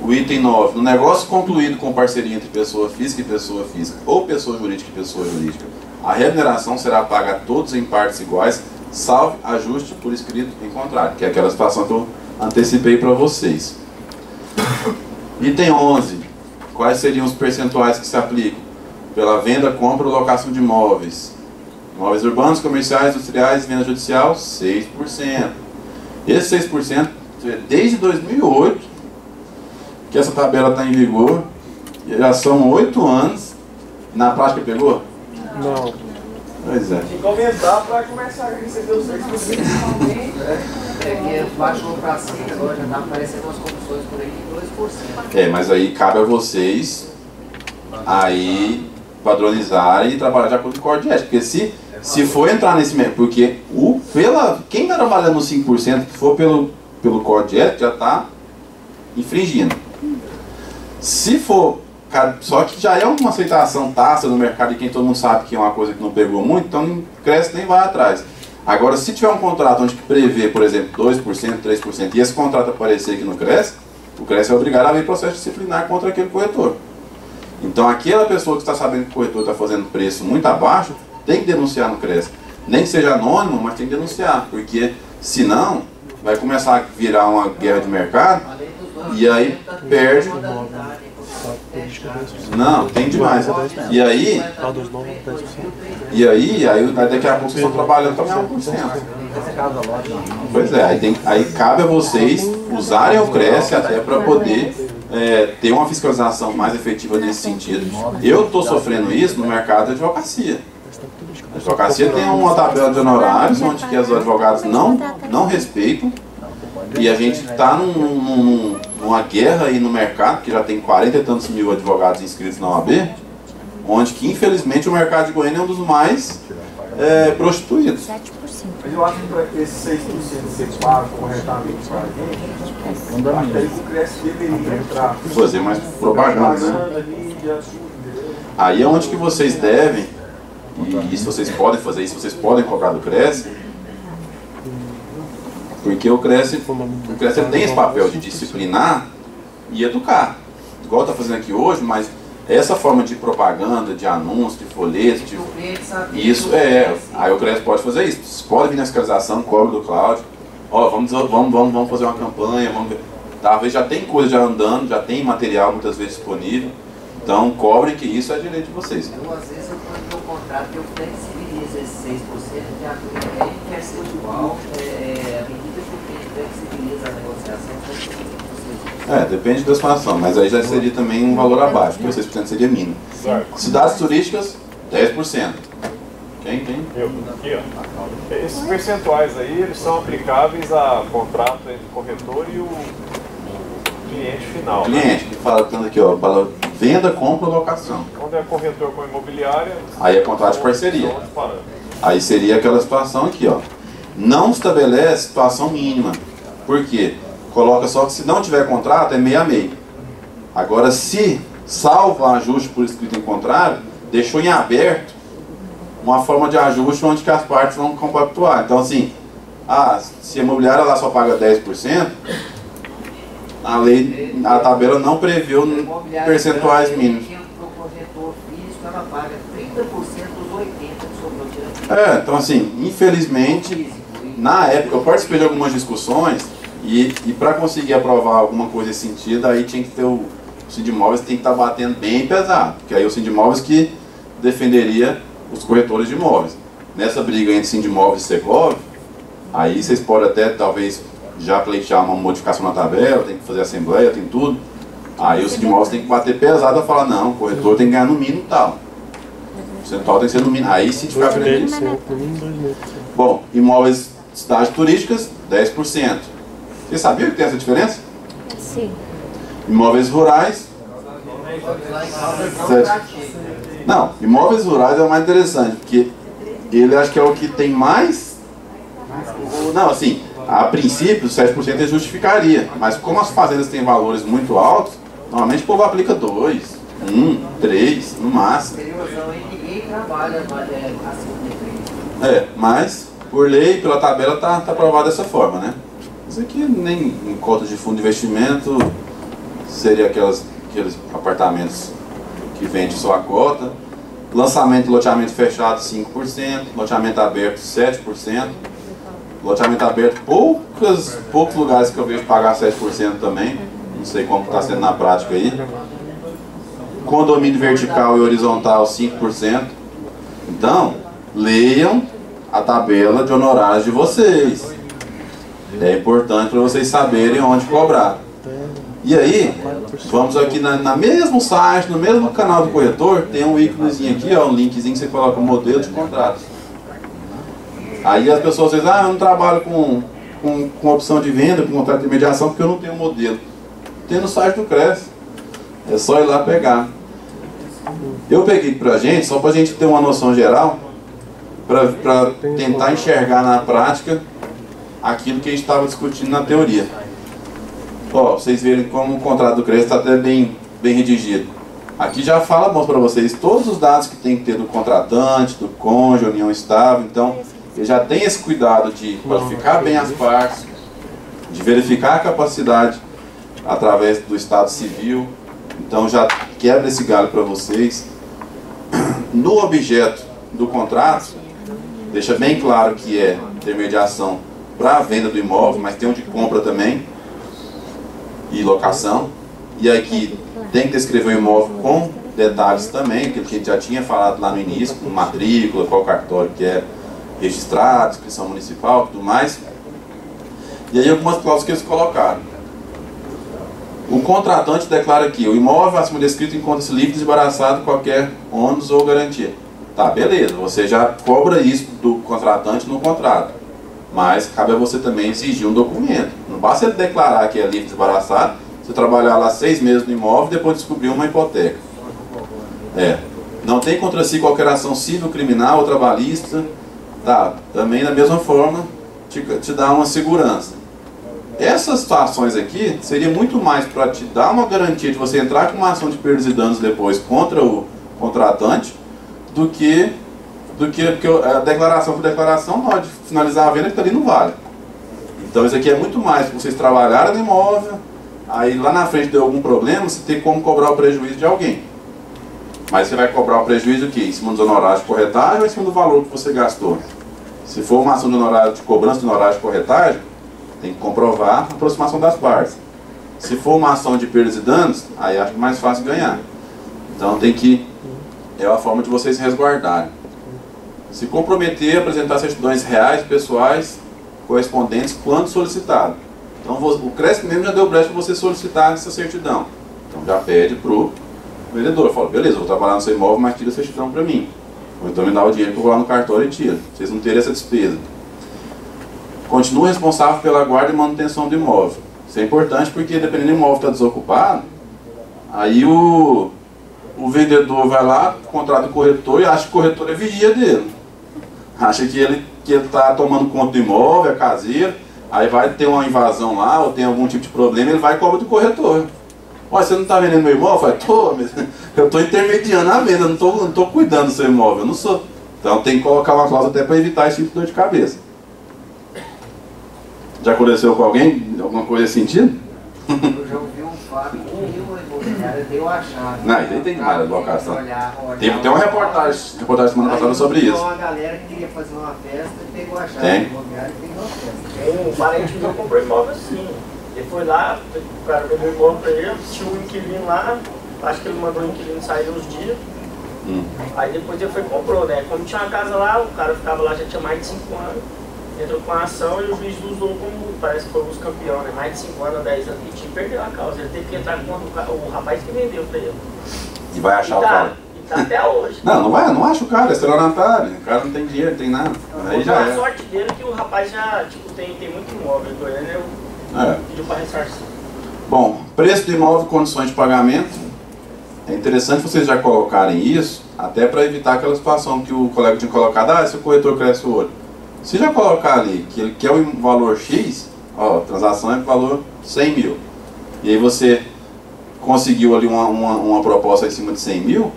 o item 9. No negócio concluído com parceria entre pessoa física e pessoa física, ou pessoa jurídica e pessoa jurídica, a remuneração será paga a todos em partes iguais, salvo ajuste por escrito em contrato, que é aquela situação que eu antecipei para vocês. Item 11. Quais seriam os percentuais que se aplicam? Pela venda, compra ou locação de imóveis. Imóveis urbanos, comerciais, industriais, venda judicial, 6%. Esse 6%, desde 2008, que essa tabela está em vigor, já são 8 anos. Na prática pegou? Não. Pois é. Tem que aumentar para começar a receber os 6%. Que baixou para cima, agora já está aparecendo umas comissões por aí de 2%. Mas aí cabe a vocês aí padronizarem e trabalhar de acordo com o código de ética. Porque se for entrar nesse meio, porque quem está trabalhando no 5%, que for pelo código de ética, já está infringindo. Se for mercado, só que já é uma aceitação tácita no mercado e quem todo mundo sabe que é uma coisa que não pegou muito, então nem cresce nem vai atrás. Agora, se tiver um contrato onde prevê, por exemplo, 2%, 3%, e esse contrato aparecer que não cresce, o CRES é obrigado a abrir processo disciplinar contra aquele corretor. Então, aquela pessoa que está sabendo que o corretor está fazendo preço muito abaixo, tem que denunciar no CRES. Nem que seja anônimo, mas tem que denunciar, porque senão vai começar a virar uma guerra de mercado e aí perde. Não, tem demais. E aí daqui a pouco vocês estão trabalhando para 1%. Pois é, aí cabe a vocês usarem o CRES até para poder ter uma fiscalização mais efetiva nesse sentido. Eu estou sofrendo isso no mercado de advocacia. A advocacia tem uma tabela de honorários onde que os advogados não respeitam e a gente está numa guerra aí no mercado, que já tem 40 e tantos mil advogados inscritos na OAB, onde que infelizmente o mercado de Goiânia é um dos mais prostituídos. Mas eu acho que esse 6% ser pago corretamente para a gente, acho que aí o CRES deveria entrar. Fazer mais propaganda, né? Aí é onde que vocês devem, e isso vocês podem fazer, isso vocês podem cobrar do CRES, porque o CRES tem esse papel de disciplinar e educar. Igual está fazendo aqui hoje, mas essa forma de propaganda, de anúncio, de folheto, isso aí o CRES pode fazer isso. Vocês podem vir na fiscalização, cobre do Cláudio. Ó, vamos fazer uma campanha, vamos ver. Talvez já tem coisa já andando, já tem material muitas vezes disponível. Então cobrem que isso é direito de vocês. Eu, às vezes, eu no meu contrato, eu flexibilizo esse 6% de acordo com ele, quer ser igual, à medida que o cliente flexibiliza a negociação, depende da situação, mas aí já seria também um valor abaixo, porque 6% seria mínimo. Cidades turísticas, 10%. Quem? Eu. Aqui, ó. Esses percentuais aí, eles são aplicáveis a contrato entre o corretor e o cliente final. Cliente, que fala tanto aqui, ó, fala venda, compra ou locação. Quando é corretor com imobiliária, aí é contrato de parceria. Aí seria aquela situação aqui, ó. Não estabelece situação mínima. Por quê? Coloca só que se não tiver contrato é meio a meio. Agora, se salva ajuste por escrito em contrário, deixou em aberto uma forma de ajuste onde que as partes vão compactuar. Então, assim, se a imobiliária lá só paga 10%, a lei, a tabela não previu percentuais mínimos. O corretor físico, ela paga 30% dos 80% que sobrou direto. Então, assim, infelizmente, na época, eu participei de algumas discussões e para conseguir aprovar alguma coisa nesse sentido, aí tinha que ter o Sindimóveis tem que estar batendo bem pesado, porque aí o Sindimóveis que defenderia os corretores de imóveis. Nessa briga entre Sindimóveis e Secov, aí vocês podem até, talvez, já pleitear uma modificação na tabela, tem que fazer assembleia, tem tudo. Aí o Sindimóveis tem que bater pesado e falar, não, o corretor tem que ganhar no mínimo tal. O percentual tem que ser no mínimo. Aí se tiver frente. Bom, imóveis, cidades turísticas, 10%. Você sabia que tem essa diferença? Sim. Imóveis rurais, 7%. Não, imóveis rurais é o mais interessante, porque ele acho que é o que tem mais... Não, assim, a princípio 7% ele justificaria, mas como as fazendas têm valores muito altos, normalmente o povo aplica 2, 1, 3, no máximo. Ninguém trabalha acima de 3. Mas por lei, pela tabela, tá aprovado dessa forma, né? Isso aqui nem em cotas de fundo de investimento seria aqueles apartamentos que vende só a cota. Lançamento e loteamento fechado 5%, loteamento aberto 7%. Loteamento aberto, poucos lugares que eu vejo pagar 7% também. Não sei como está sendo na prática aí. Condomínio vertical e horizontal 5%. Então, leiam a tabela de honorários de vocês. É importante para vocês saberem onde cobrar. E aí, vamos aqui na mesmo site, no mesmo canal do corretor, tem um íconezinho aqui, ó, um linkzinho que você coloca o modelo de contrato. Aí as pessoas dizem, eu não trabalho com opção de venda, com contrato de mediação, porque eu não tenho modelo. Tem no site do CRES. É só ir lá pegar. Eu peguei pra gente, só pra gente ter uma noção geral, para tentar enxergar na prática aquilo que a gente estava discutindo na teoria. Ó, vocês verem como o contrato do CRES está até bem redigido. Aqui já fala, bom, para vocês, todos os dados que tem que ter do contratante, do cônjuge, união estável. Então, ele já tem esse cuidado de qualificar bem as partes, de verificar a capacidade através do estado civil. Então, já quebra esse galho para vocês. No objeto do contrato, deixa bem claro que é intermediação para a venda do imóvel, mas tem um de compra também e locação. E aqui tem que descrever o imóvel com detalhes também, aquilo que a gente já tinha falado lá no início, com matrícula, qual cartório que é registrado, inscrição municipal, tudo mais. E aí algumas cláusulas que eles colocaram. O contratante declara aqui, o imóvel acima descrito encontra-se livre, desembaraçado de qualquer ônus ou garantia. Tá, beleza, você já cobra isso do contratante no contrato. Mas cabe a você também exigir um documento. Não basta ele declarar que é livre, desembaraçado, você trabalhar lá 6 meses no imóvel e depois descobrir uma hipoteca. Não tem contra si qualquer ação civil, criminal ou trabalhista. Tá, também da mesma forma te dá uma segurança. Essas situações aqui seria muito mais para te dar uma garantia de você entrar com uma ação de perdas e danos depois contra o contratante do que porque a declaração por declaração pode finalizar a venda que ali não vale. Então isso aqui é muito mais para vocês trabalharem no imóvel, aí lá na frente deu algum problema, você tem como cobrar o prejuízo de alguém. Mas você vai cobrar o prejuízo o quê? Em cima dos honorários de corretagem ou em cima do valor que você gastou? Se for uma ação de honorário de cobrança de honorários de corretagem, tem que comprovar a aproximação das partes. Se for uma ação de perdas e danos, aí acho mais fácil ganhar. Então tem que... é a forma de vocês se resguardarem. Se comprometer a apresentar certidões reais, pessoais, correspondentes, quando solicitado. Então o CRESP mesmo já deu brecha para você solicitar essa certidão. Então já pede para o vendedor. Fala, beleza, eu vou trabalhar no seu imóvel, mas tira a certidão para mim. Ou então me dá o dinheiro que eu vou lá no cartório e tira. Vocês não terem essa despesa. Continua responsável pela guarda e manutenção do imóvel. Isso é importante porque dependendo do imóvel estar desocupado, aí o vendedor vai lá, contrata o corretor e acha que o corretor é vigia dele. Acha que ele está tomando conta do imóvel, é caseiro, aí vai ter uma invasão lá, ou tem algum tipo de problema, ele vai e cobra do corretor. Olha, você não está vendendo meu imóvel? Eu falo, eu estou intermediando a venda, não estou cuidando do seu imóvel, eu não sou. Então tem que colocar uma cláusula até para evitar esse tipo de dor de cabeça. Já aconteceu com alguém? Alguma coisa nesse sentido? Eu já ouvi um fato que o imobiliário deu a chave. Não, isso aí tem mais locação. Tem uma reportagem semana passada sobre isso. Tem uma galera que queria fazer uma festa e pegou a chave Tem. do imobiliário e fez uma festa. Tem um parente meu comprou imóvel assim. Ele foi lá, o cara vendeu o imóvel pra ele, tinha um inquilino lá, acho que ele mandou o inquilino sair uns dias. Aí depois ele foi e comprou, né? Como tinha uma casa lá, o cara ficava lá já tinha mais de 5 anos. Entrou com a ação e o juiz usou como, parece que foi os campeões, né? Mais de 5 anos, 10 anos, e perdeu a causa. Ele teve que entrar com o rapaz que vendeu pra ele. E vai achar o cara. E tá até hoje. Não acha o cara, é estelionatário. O cara não tem dinheiro, não tem nada. Aí já a é. sorte dele é que o rapaz já, tipo, tem muito imóvel em Goiânia, eu pediu pra ressarcir. Bom, preço do imóvel e condições de pagamento. É interessante vocês já colocarem isso, até para evitar aquela situação que o colega tinha colocado, se o corretor cresce o olho. Se já colocar ali que ele quer o valor X, ó, a transação é valor 100 mil. E aí você conseguiu ali uma proposta em cima de 100 mil,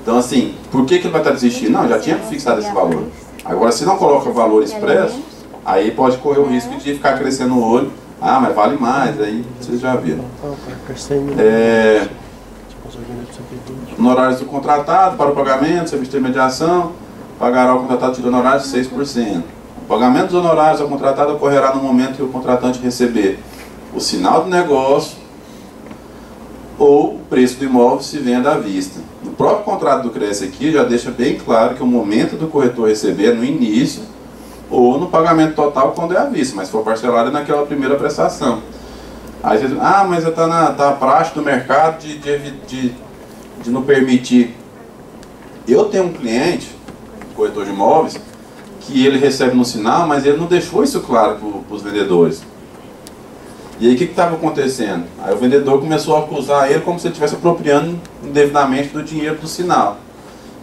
então assim, por que ele vai estar desistindo? Não, já tinha fixado esse valor. Agora, se não coloca o valor expresso, aí pode correr o risco de ficar crescendo o olho. Ah, mas vale mais, aí vocês já viram. Honorários do contratado para o pagamento, serviço de intermediação, pagará o contratado de honorários de 6%. O pagamento dos honorários ao contratado ocorrerá no momento que o contratante receber o sinal do negócio ou o preço do imóvel se venda à vista. No próprio contrato do CRES aqui já deixa bem claro que o momento do corretor receber é no início ou no pagamento total quando é à vista, mas se for parcelado é naquela primeira prestação. Aí você diz, mas tá a praxe do mercado de não permitir. Eu tenho um cliente, corretor de imóveis, que ele recebe no sinal, mas ele não deixou isso claro para os vendedores. E aí o que estava acontecendo? Aí o vendedor começou a acusar ele como se ele estivesse apropriando indevidamente do dinheiro do sinal.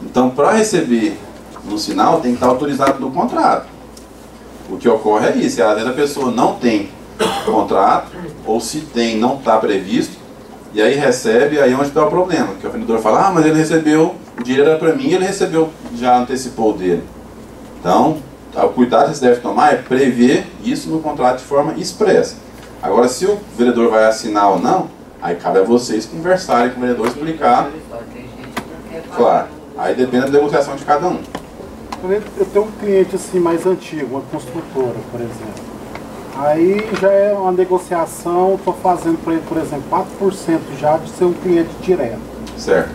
Então, para receber no sinal, tem que estar autorizado no contrato. O que ocorre é isso, às vezes a pessoa não tem contrato, ou se tem, não está previsto, E aí recebe, aí é onde está o problema, que o vendedor fala, ah, mas ele recebeu, o dinheiro era para mim, ele recebeu, já antecipou o dele. Então, o cuidado que você deve tomar é prever isso no contrato de forma expressa. Agora, se o vendedor vai assinar ou não, aí cabe a vocês conversarem com o vendedor, explicar. Claro, aí depende da negociação de cada um. Eu tenho um cliente assim mais antigo, uma construtora, por exemplo. Aí já é uma negociação, estou fazendo para ele, por exemplo, 4% já de ser um cliente direto. Certo.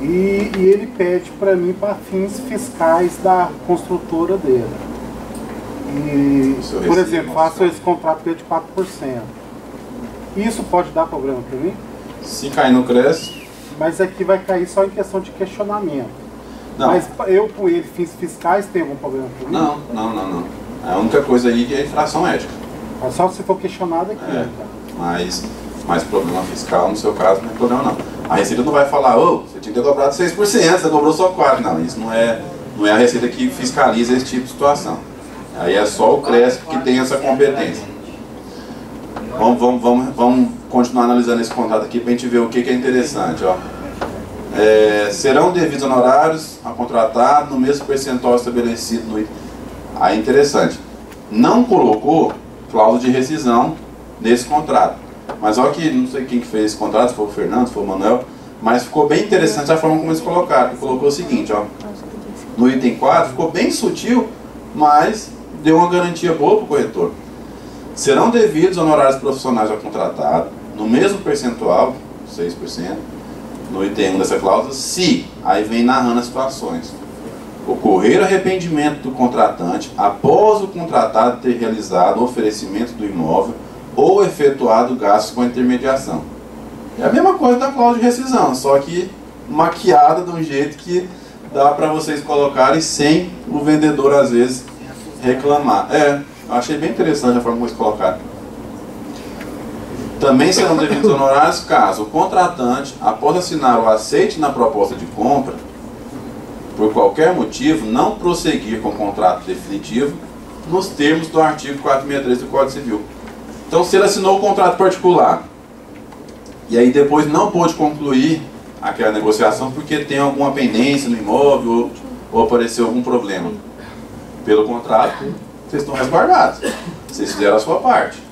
E ele pede para mim para fins fiscais da construtora dele. E, por exemplo, faço esse contrato com ele de 4%. Isso pode dar problema para mim? Se cair no CRES... Mas aqui vai cair só em questão de questionamento. Não. Mas eu com ele, fins fiscais, tem algum problema para mim? Não. A única coisa aí é infração ética. É só se for questionado aqui. É, mas problema fiscal, no seu caso, não é problema não. A Receita não vai falar, ô, você tinha que ter cobrado 6%, você cobrou só 4%. Não, isso não é a Receita que fiscaliza esse tipo de situação. Aí é só o CRESP que tem essa competência. Vamos continuar analisando esse contrato aqui para a gente ver o que é interessante. Ó. Serão devidos honorários a contratado no mesmo percentual estabelecido no item. Aí é interessante. Não colocou cláusula de rescisão nesse contrato. Mas olha que, não sei quem que fez esse contrato, se foi o Fernando, se foi o Manuel, mas ficou bem interessante a forma como eles colocaram. Ele colocou o seguinte, ó, no item 4, ficou bem sutil, mas deu uma garantia boa para o corretor. Serão devidos honorários profissionais ao contratado, no mesmo percentual, 6%, no item 1 dessa cláusula, se, aí vem narrando as situações, ocorrer arrependimento do contratante após o contratado ter realizado o oferecimento do imóvel ou efetuado gastos com a intermediação. É a mesma coisa da cláusula de rescisão, só que maquiada de um jeito que dá para vocês colocarem sem o vendedor às vezes reclamar. Eu achei bem interessante a forma como eles colocaram. Também serão devidos honorários caso o contratante, após assinar o aceite na proposta de compra, por qualquer motivo, não prosseguir com o contrato definitivo nos termos do artigo 463 do Código Civil. Então, se ele assinou o contrato particular e aí depois não pôde concluir aquela negociação porque tem alguma pendência no imóvel ou apareceu algum problema, pelo contrato, vocês estão resguardados. Vocês fizeram a sua parte.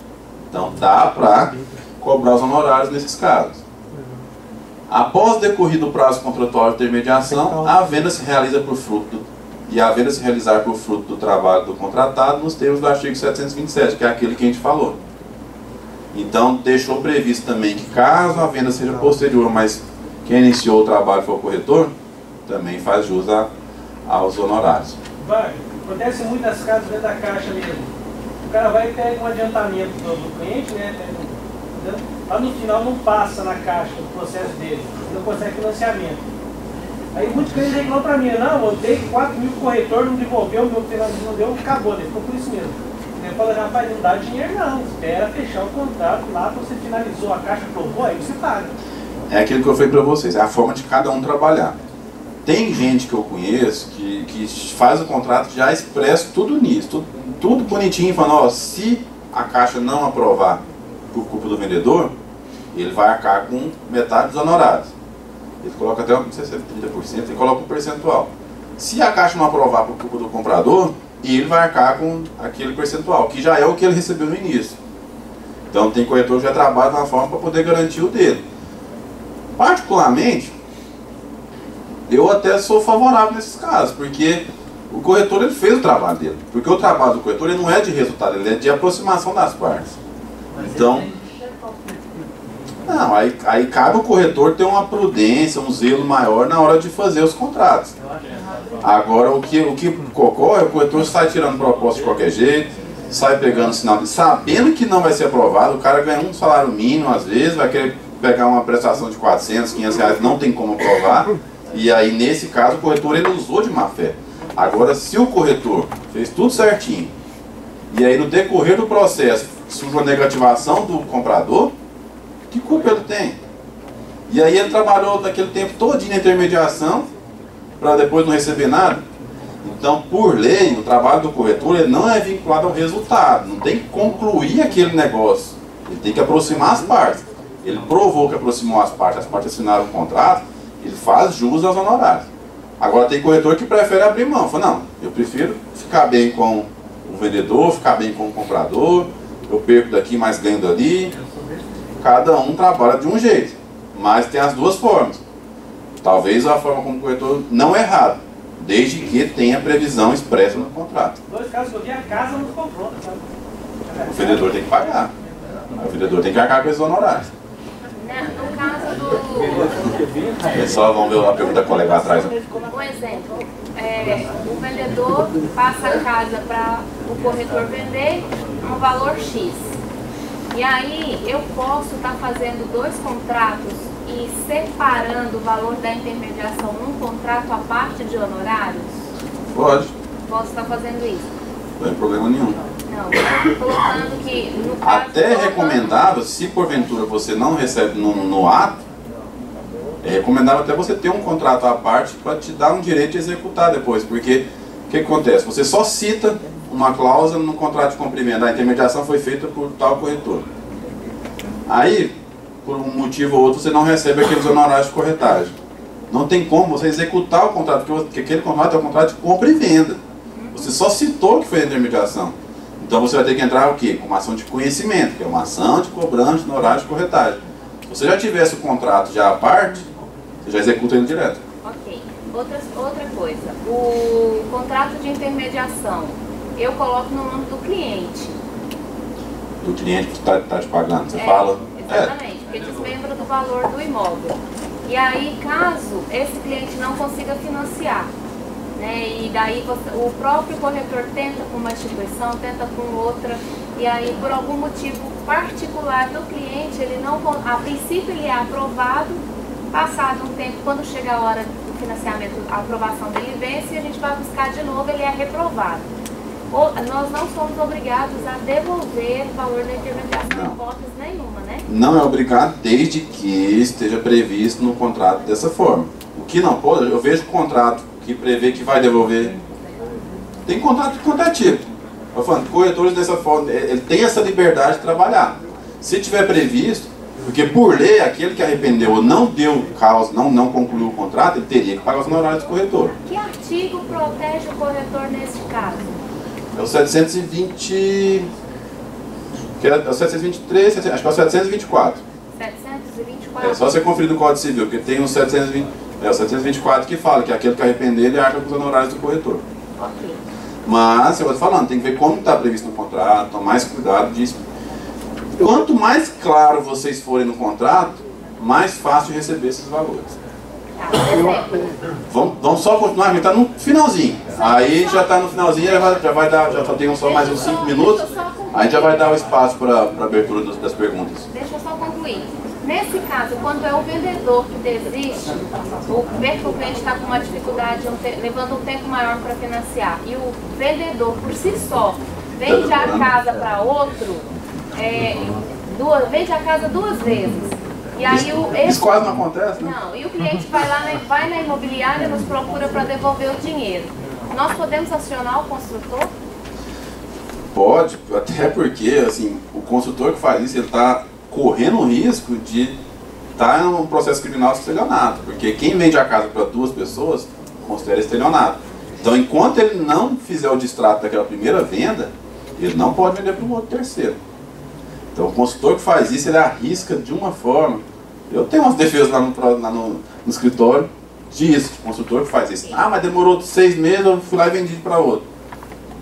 Então, dá para cobrar os honorários nesses casos. Após decorrido o prazo contratual de intermediação, a venda se realiza por fruto a venda se realizar por fruto do trabalho do contratado nos termos do artigo 727, que é aquele que a gente falou. Então, deixou previsto também que caso a venda seja posterior, mas quem iniciou o trabalho foi o corretor, também faz jus aos honorários. Acontece em muitas casas dentro da caixa mesmo. O cara vai ter um adiantamento do cliente, né? Lá no final não passa na caixa o processo dele, não consegue financiamento. Aí muitos clientes reclamam para mim, não, eu dei 4 mil corretor, não devolveu, meu financiamento não deu, acabou, né? Ficou por isso mesmo. Ele fala, rapaz, não dá dinheiro não, espera fechar o contrato lá, você finalizou a caixa, aprovou, aí você paga. É aquilo que eu falei para vocês, é a forma de cada um trabalhar. Tem gente que eu conheço que faz o contrato já expresso tudo nisso, tudo bonitinho, falando, ó, se a caixa não aprovar por culpa do vendedor, ele vai arcar com metade dos honorários. Ele coloca até, não sei se é 30%, ele coloca um percentual. Se a caixa não aprovar por culpa do comprador, ele vai arcar com aquele percentual, que já é o que ele recebeu no início. Então tem corretor que já trabalha de uma forma para poder garantir o dele. Particularmente, eu até sou favorável nesses casos, porque o corretor ele fez o trabalho dele. Porque o trabalho do corretor ele não é de resultado, ele é de aproximação das partes. Então, não, aí cabe o corretor ter uma prudência, um zelo maior na hora de fazer os contratos. Agora, o que ocorre é o corretor sai tirando proposta de qualquer jeito, sai pegando sinal, sabendo que não vai ser aprovado, o cara ganha um salário mínimo às vezes, vai querer pegar uma prestação de 400, 500 reais, não tem como aprovar, e aí nesse caso o corretor ele usou de má fé. Agora, se o corretor fez tudo certinho, e aí no decorrer do processo surge uma negativação do comprador, que culpa ele tem? E aí ele trabalhou daquele tempo todinho na intermediação para depois não receber nada. Então, por lei, o trabalho do corretor ele não é vinculado ao resultado, não tem que concluir aquele negócio, ele tem que aproximar as partes. ele provou que aproximou as partes assinaram um contrato, ele faz jus aos honorários. Agora tem corretor que prefere abrir mão, fala, não, eu prefiro ficar bem com o vendedor, ficar bem com o comprador, eu perco daqui, mas ganho dali. Cada um trabalha de um jeito, mas tem as duas formas. Talvez a forma como o corretor não é errado, desde que tenha previsão expressa no contrato. Dois casos que eu vi, a casa não comprou, sabe? O vendedor tem que pagar. O vendedor tem que arcar com esses honorários. No caso do... Pessoal, vamos ver a pergunta da colega atrás. Um exemplo, o vendedor passa a casa para o corretor vender um valor X. E aí eu posso estar fazendo dois contratos e separando o valor da intermediação num contrato à parte de honorários? Pode. Posso estar fazendo isso? Não tem problema nenhum. Não, estou colocando que no caso... Até é recomendável, se porventura você não recebe no ato, é recomendável até você ter um contrato à parte para te dar um direito de executar depois. Porque o que acontece? Você só cita uma cláusula no contrato de comprimento. A intermediação foi feita por tal corretor. Aí, por um motivo ou outro, você não recebe aqueles honorários de corretagem. Não tem como você executar o contrato, porque aquele contrato é um contrato de compra e venda. Você só citou que foi a intermediação. Então você vai ter que entrar o quê? Com uma ação de conhecimento, que é uma ação de cobrança no horário de corretagem. Se você já tivesse o contrato já à parte, você já executa ele direto. Ok. Outra coisa, o contrato de intermediação, eu coloco no nome do cliente. Do cliente que está te pagando, você fala? Exatamente, porque desmembra do valor do imóvel. E aí, caso esse cliente não consiga financiar, né, e daí o próprio corretor tenta com uma instituição, tenta com outra, e aí por algum motivo particular do cliente, ele não, a princípio ele é aprovado, passado um tempo, quando chega a hora do financiamento, a aprovação dele vence e a gente vai buscar de novo, ele é reprovado. Nós não somos obrigados a devolver o valor da intermediação em hipótese nenhuma, né? Não é obrigado, desde que esteja previsto no contrato dessa forma. O que não pode, eu vejo contrato que prevê que vai devolver. Tem contrato de contrativo. Eu falando, corretores dessa forma, ele tem essa liberdade de trabalhar. Se tiver previsto, porque por lei, aquele que arrependeu ou não deu causa, não concluiu o contrato, ele teria que pagar os honorários do corretor. Que artigo protege o corretor nesse caso? É o 720... Que é o 723, acho que é o 724. 724? É só você conferir no Código Civil, porque tem o 724 que fala que aquele que arrepender, ele arca com os honorários do corretor. Ok. Mas, eu estou falando, tem que ver como está previsto no contrato, tomar mais cuidado disso. Quanto mais claro vocês forem no contrato, mais fácil receber esses valores. Vamos só continuar, a gente está no finalzinho. Aí já está no finalzinho, já só tem só mais uns 5 minutos. A gente já vai dar o espaço para a abertura das perguntas. Deixa eu só concluir. Nesse caso, quando é o vendedor que desiste, ou vê que o cliente está com uma dificuldade, levando um tempo maior para financiar, e o vendedor por si só vende a casa para outro, vende a casa 2 vezes. E aí isso quase não acontece, né? Não, e o cliente vai na imobiliária e nos procura para devolver o dinheiro. Nós podemos acionar o construtor? Pode, até porque assim, o construtor que faz isso, ele está correndo o risco de estar em um processo criminal de estelionato, porque quem vende a casa para 2 pessoas considera estelionato. Então, enquanto ele não fizer o distrato daquela primeira venda, ele não pode vender para um outro terceiro. Então, o consultor que faz isso, ele arrisca de uma forma. Eu tenho umas defesas lá no escritório disso, de consultor que faz isso. Ah, mas demorou 6 meses, eu fui lá e vendi para outro.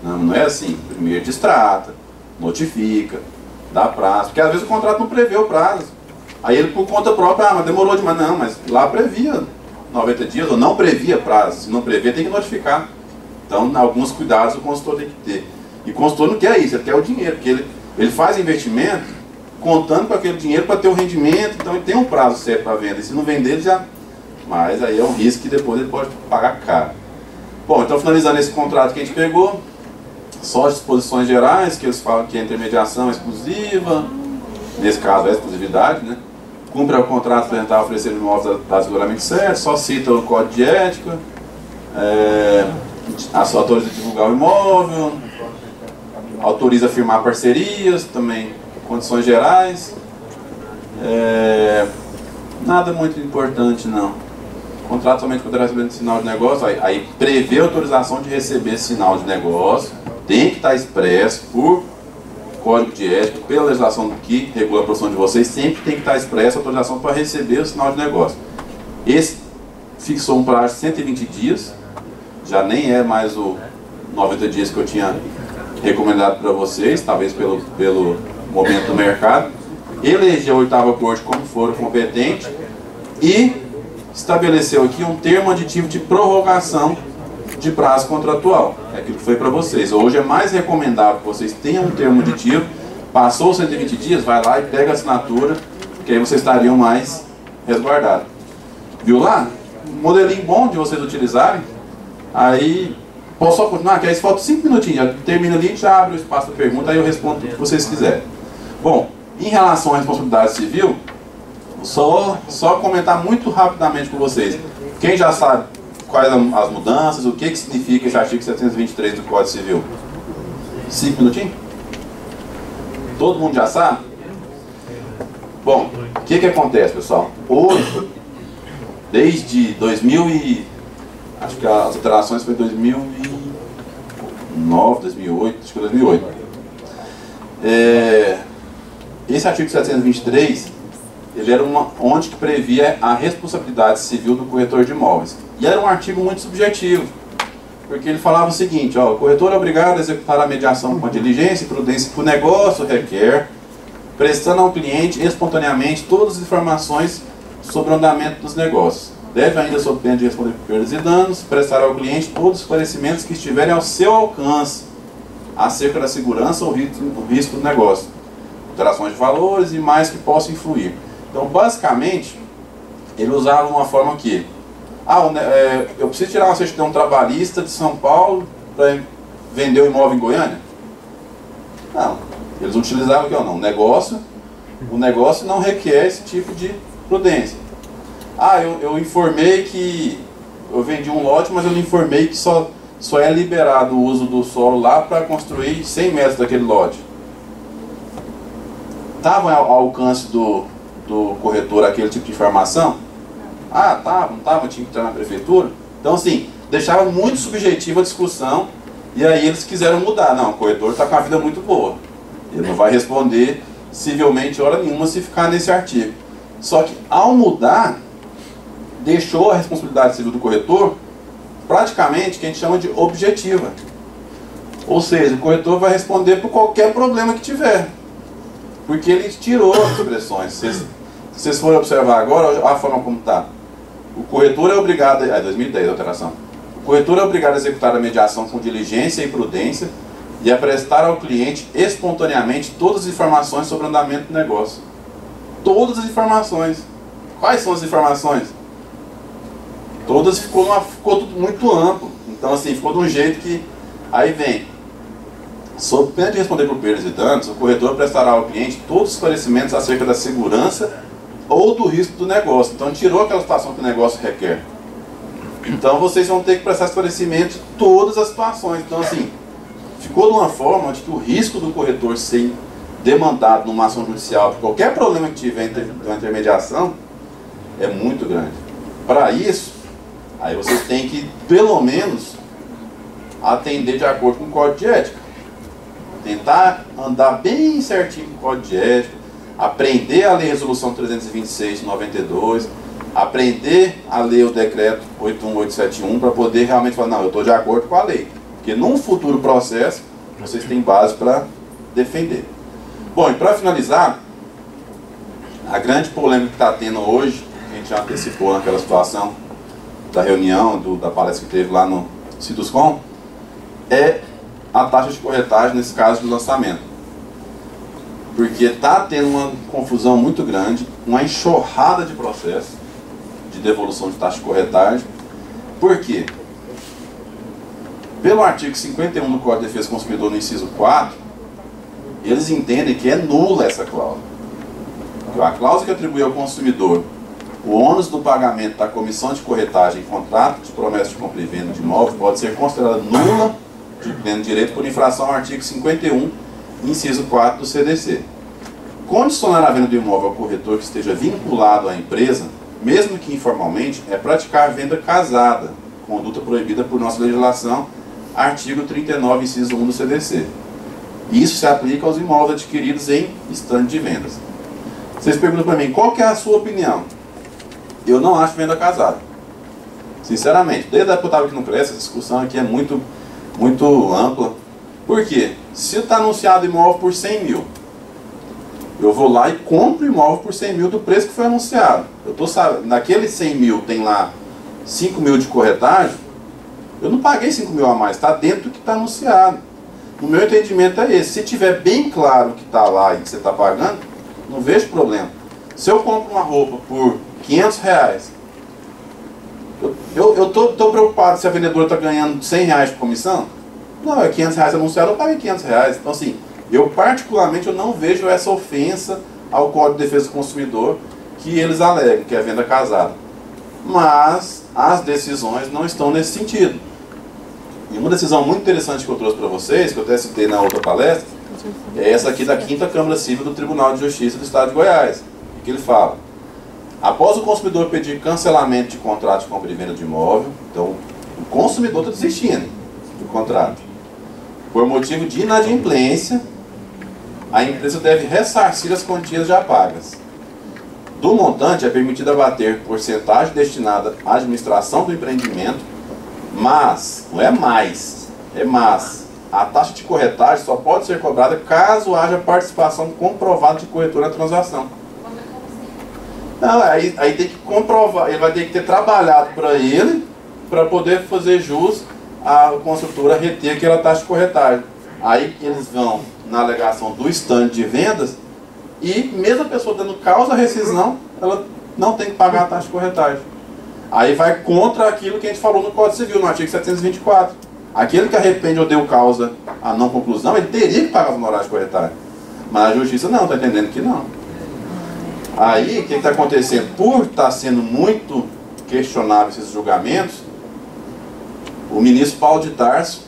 Não é assim. Primeiro distrata, notifica, dá prazo. Porque às vezes o contrato não prevê o prazo. Aí ele, por conta própria, mas demorou demais. Não, mas lá previa 90 dias, ou não previa prazo. Se não prevê, tem que notificar. Então, alguns cuidados o consultor tem que ter. E o consultor não quer isso, ele quer o dinheiro, porque ele faz investimento contando com aquele dinheiro para ter o rendimento, então ele tem um prazo certo para venda. E se não vender, ele já... Mas aí é um risco que depois ele pode pagar caro. Bom, então finalizando esse contrato que a gente pegou, só as disposições gerais, que eles falam que é intermediação exclusiva, nesse caso é exclusividade, né? Cumpre o contrato apresentar oferecer imóveis dados regularmente certos, só cita o código de ética, autoriza divulgar o imóvel, autoriza firmar parcerias, também condições gerais. Nada muito importante, não. O contrato somente poderá receber sinal de negócio, aí prevê autorização de receber esse sinal de negócio, tem que estar expresso por código de ética, pela legislação que regula a profissão de vocês, sempre tem que estar expresso a autorização para receber o sinal de negócio. Esse fixou um prazo de 120 dias, já nem é mais o 90 dias que eu tinha recomendado para vocês, talvez pelo momento do mercado. Elegeu a 8ª Corte como foro competente e estabeleceu aqui um termo aditivo de prorrogação de prazo contratual. É aquilo que foi para vocês. Hoje é mais recomendável que vocês tenham um termo aditivo. Passou os 120 dias, vai lá e pega a assinatura, que aí vocês estariam mais resguardados. Viu lá? Um modelinho bom de vocês utilizarem. Aí, posso só continuar? Que aí falta 5 minutinhos, já termina ali e já abre o espaço para pergunta, aí eu respondo tudo que vocês quiserem. Bom, em relação à responsabilidade civil, só comentar muito rapidamente com vocês. Quem já sabe quais as mudanças, o que significa esse artigo 723 do Código Civil? 5 minutinhos? Todo mundo já sabe? Bom, o que acontece, pessoal? Hoje, desde 2000 e... acho que as alterações foi 2009, 2008, acho que foi 2008. Esse artigo 723, ele era onde que previa a responsabilidade civil do corretor de imóveis. E era um artigo muito subjetivo, porque ele falava o seguinte, ó, o corretor é obrigado a executar a mediação com a diligência e prudência que o negócio requer, prestando ao cliente espontaneamente todas as informações sobre o andamento dos negócios. Deve ainda, sob pena de responder por perdas e danos, prestar ao cliente todos os esclarecimentos que estiverem ao seu alcance acerca da segurança ou risco do negócio, alterações de valores e mais que possam influir. Então, basicamente, ele usava uma forma que eu preciso tirar uma certidão trabalhista de São Paulo para vender o imóvel em Goiânia? Não. Eles utilizavam o que? Não. O negócio não requer esse tipo de prudência. Eu informei que eu vendi um lote, mas eu não informei que só é liberado o uso do solo lá para construir 100 metros daquele lote. Estava ao alcance do corretor aquele tipo de informação? Não estava, tinha que entrar na prefeitura. Então, assim, deixava muito subjetiva a discussão e aí eles quiseram mudar. Não, o corretor está com a vida muito boa. Ele não vai responder civilmente hora nenhuma se ficar nesse artigo. Só que, ao mudar, deixou a responsabilidade civil do corretor praticamente que a gente chama de objetiva. Ou seja, o corretor vai responder por qualquer problema que tiver. Porque ele tirou as expressões. Se vocês forem observar agora, olha a forma como está. O corretor é obrigado... 2010 a alteração. O corretor é obrigado a executar a mediação com diligência e prudência e a prestar ao cliente espontaneamente todas as informações sobre o andamento do negócio. Todas as informações. Quais são as informações? Todas ficou tudo muito amplo. Então, assim, ficou de um jeito que... Aí vem... Sob pena de responder por perdas e danos, o corretor prestará ao cliente todos os esclarecimentos acerca da segurança ou do risco do negócio. Então, tirou aquela situação que o negócio requer. Então, vocês vão ter que prestar esclarecimento de todas as situações. Então, assim, ficou de uma forma onde que o risco do corretor ser demandado numa ação judicial por qualquer problema que tiver na intermediação é muito grande. Para isso, aí vocês têm que, pelo menos, atender de acordo com o Código de Ética. Tentar andar bem certinho com o Código de Ética, aprender a ler a Resolução 326 de 92, aprender a ler o Decreto 81871 para poder realmente falar, não, eu estou de acordo com a lei. Porque num futuro processo, vocês têm base para defender. Bom, e para finalizar, a grande polêmica que está tendo hoje, a gente já antecipou naquela situação da reunião, da palestra que teve lá no Ciduscom, é a taxa de corretagem nesse caso de lançamento. Porque está tendo uma confusão muito grande, uma enxurrada de processos de devolução de taxa de corretagem. Por quê? Pelo artigo 51 do Código de Defesa do Consumidor, no inciso 4, eles entendem que é nula essa cláusula. A cláusula que atribui ao consumidor o ônus do pagamento da comissão de corretagem em contrato de promessa de compra e venda de imóvel pode ser considerada nula de pleno direito por infração ao artigo 51, inciso 4 do CDC. Condicionar a venda do imóvel ao corretor que esteja vinculado à empresa, mesmo que informalmente, é praticar venda casada, conduta proibida por nossa legislação, artigo 39, inciso 1 do CDC. Isso se aplica aos imóveis adquiridos em estande de vendas. Vocês perguntam para mim, qual que é a sua opinião? Eu não acho venda casada. Sinceramente, desde a época que eu estava aqui no CRES, essa discussão aqui é muito ampla. Por quê? Se está anunciado imóvel por 100 mil, eu vou lá e compro o imóvel por 100 mil do preço que foi anunciado. Eu tô sabendo, naquele 100 mil tem lá 5 mil de corretagem, eu não paguei 5 mil a mais, está dentro do que está anunciado. O meu entendimento é esse. Se tiver bem claro que está lá e que você está pagando, não vejo problema. Se eu compro uma roupa por 500 reais, eu tô preocupado se a vendedora está ganhando 100 reais de comissão? Não, é 500 reais anunciado, eu paguei 500 reais. Então assim, eu particularmente eu não vejo essa ofensa ao Código de Defesa do Consumidor que eles alegam, que é venda casada. Mas as decisões não estão nesse sentido. E uma decisão muito interessante que eu trouxe para vocês, que eu até citei na outra palestra, é essa aqui da 5ª Câmara Civil do Tribunal de Justiça do Estado de Goiás. Que ele fala: após o consumidor pedir cancelamento de contrato de compra e venda de imóvel, então o consumidor está desistindo do contrato, por motivo de inadimplência, a empresa deve ressarcir as quantias já pagas. Do montante é permitido abater porcentagem destinada à administração do empreendimento, mas, não é mais, é mas, a taxa de corretagem só pode ser cobrada caso haja participação comprovada de corretor na transação. Não, aí tem que comprovar, ele vai ter que ter trabalhado para ele, para poder fazer jus à construtora reter aquela taxa de corretagem. Aí eles vão na alegação do estande de vendas e mesmo a pessoa dando causa à rescisão, ela não tem que pagar a taxa de corretagem. Aí vai contra aquilo que a gente falou no Código Civil, no artigo 724. Aquele que arrepende ou deu causa à não conclusão, ele teria que pagar os honorários de corretagem. Mas a justiça não, está entendendo que não. Aí, o que está acontecendo? Por estar sendo muito questionável esses julgamentos, o ministro Paulo de Tarso,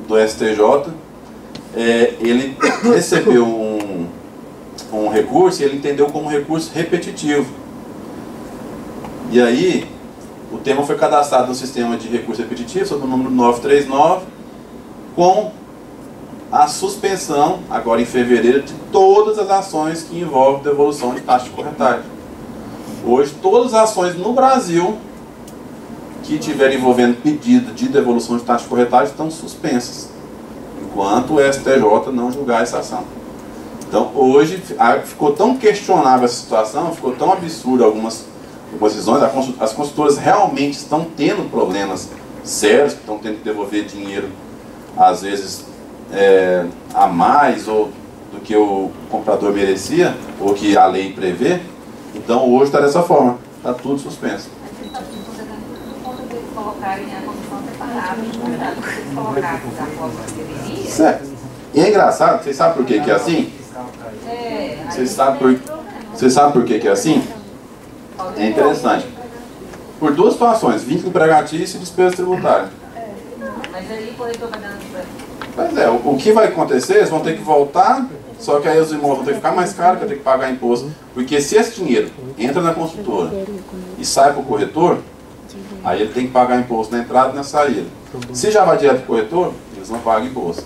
do STJ, ele recebeu um recurso e ele entendeu como recurso repetitivo. E aí, o tema foi cadastrado no sistema de recurso repetitivo, sob o número 939, com a suspensão, agora em fevereiro, de todas as ações que envolvem devolução de taxa de corretagem. Hoje, todas as ações no Brasil que estiverem envolvendo pedido de devolução de taxa de corretagem estão suspensas, enquanto o STJ não julgar essa ação. Então, hoje, ficou tão questionável essa situação, ficou tão absurda algumas decisões, as construtoras realmente estão tendo problemas sérios, que estão tendo que devolver dinheiro, às vezes, a mais ou do que o comprador merecia, ou que a lei prevê. Então, hoje está dessa forma, está tudo suspenso. Colocarem a comissão separada, se vocês colocarem da forma que deveria. Certo. E é engraçado, vocês sabem por que é assim? Vocês sabem por que é assim? É interessante. Por duas situações, vínculo empregatício e despesa tributária. Mas aí o corretor vai dando pra... Pois é, o que vai acontecer, eles vão ter que voltar, só que aí os imóveis vão ter que ficar mais caros, vai ter que pagar imposto. Porque se esse dinheiro entra na construtora e sai para o corretor, aí ele tem que pagar imposto na entrada e na saída. Se já vai direto para o corretor, eles não pagam imposto.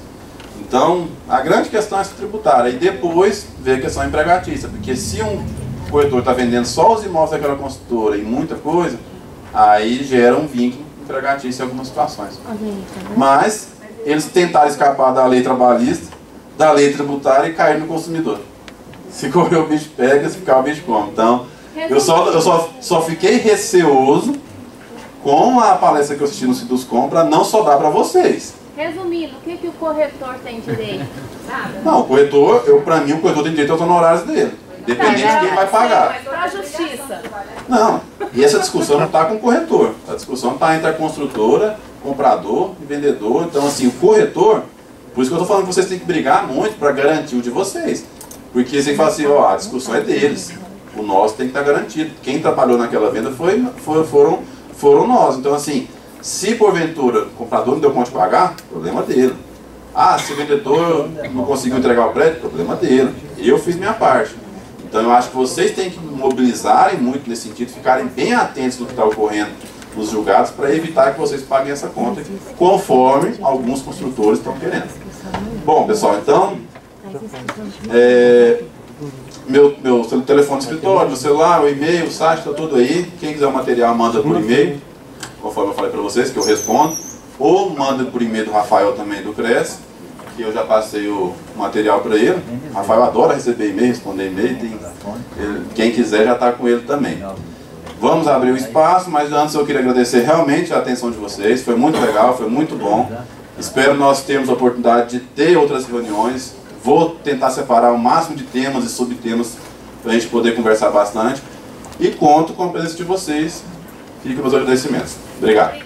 Então, a grande questão é essa tributária. E depois vê a questão empregatícia. Porque se um corretor está vendendo só os imóveis daquela construtora e muita coisa, aí gera um vínculo empregatício em algumas situações. Mas eles tentaram escapar da lei trabalhista, da lei tributária e cair no consumidor. Se correr o bicho pega, se ficar o bicho come. Então, eu só fiquei receoso com a palestra que eu assisti no Siduscom para não só dar para vocês. Resumindo, o que o corretor tem direito? Nada? Não, o corretor, para mim, o corretor tem direito aos honorários dele, independente de quem vai pagar. Para a justiça. Não, e essa discussão não está com o corretor. A discussão está entre a construtora, comprador e vendedor. Então, assim, o corretor, por isso que eu estou falando que vocês têm que brigar muito para garantir o de vocês. Porque você fala assim, ó, a discussão é deles. O nosso tem que estar garantido. Quem trabalhou naquela venda foram nós. Então, assim, se porventura o comprador não deu conta de pagar, problema dele. Ah, se o vendedor não conseguiu entregar o prédio, problema dele. Eu fiz minha parte. Então eu acho que vocês têm que mobilizarem muito nesse sentido, ficarem bem atentos no que está ocorrendo nos julgados para evitar que vocês paguem essa conta, conforme alguns construtores estão querendo. Bom, pessoal, então, meu telefone de escritório, meu celular, o e-mail, o site, está tudo aí. Quem quiser o material, manda por e-mail, conforme eu falei para vocês, que eu respondo. Ou manda por e-mail do Rafael também, do CRES, que eu já passei o material para ele. O Rafael adora receber e-mail, responder e-mail. Quem quiser já está com ele também. Vamos abrir o espaço, mas antes eu queria agradecer realmente a atenção de vocês. Foi muito legal, foi muito bom. Espero nós termos a oportunidade de ter outras reuniões. Vou tentar separar o máximo de temas e subtemas para a gente poder conversar bastante. E conto com a presença de vocês. Fiquem com os agradecimentos. Obrigado.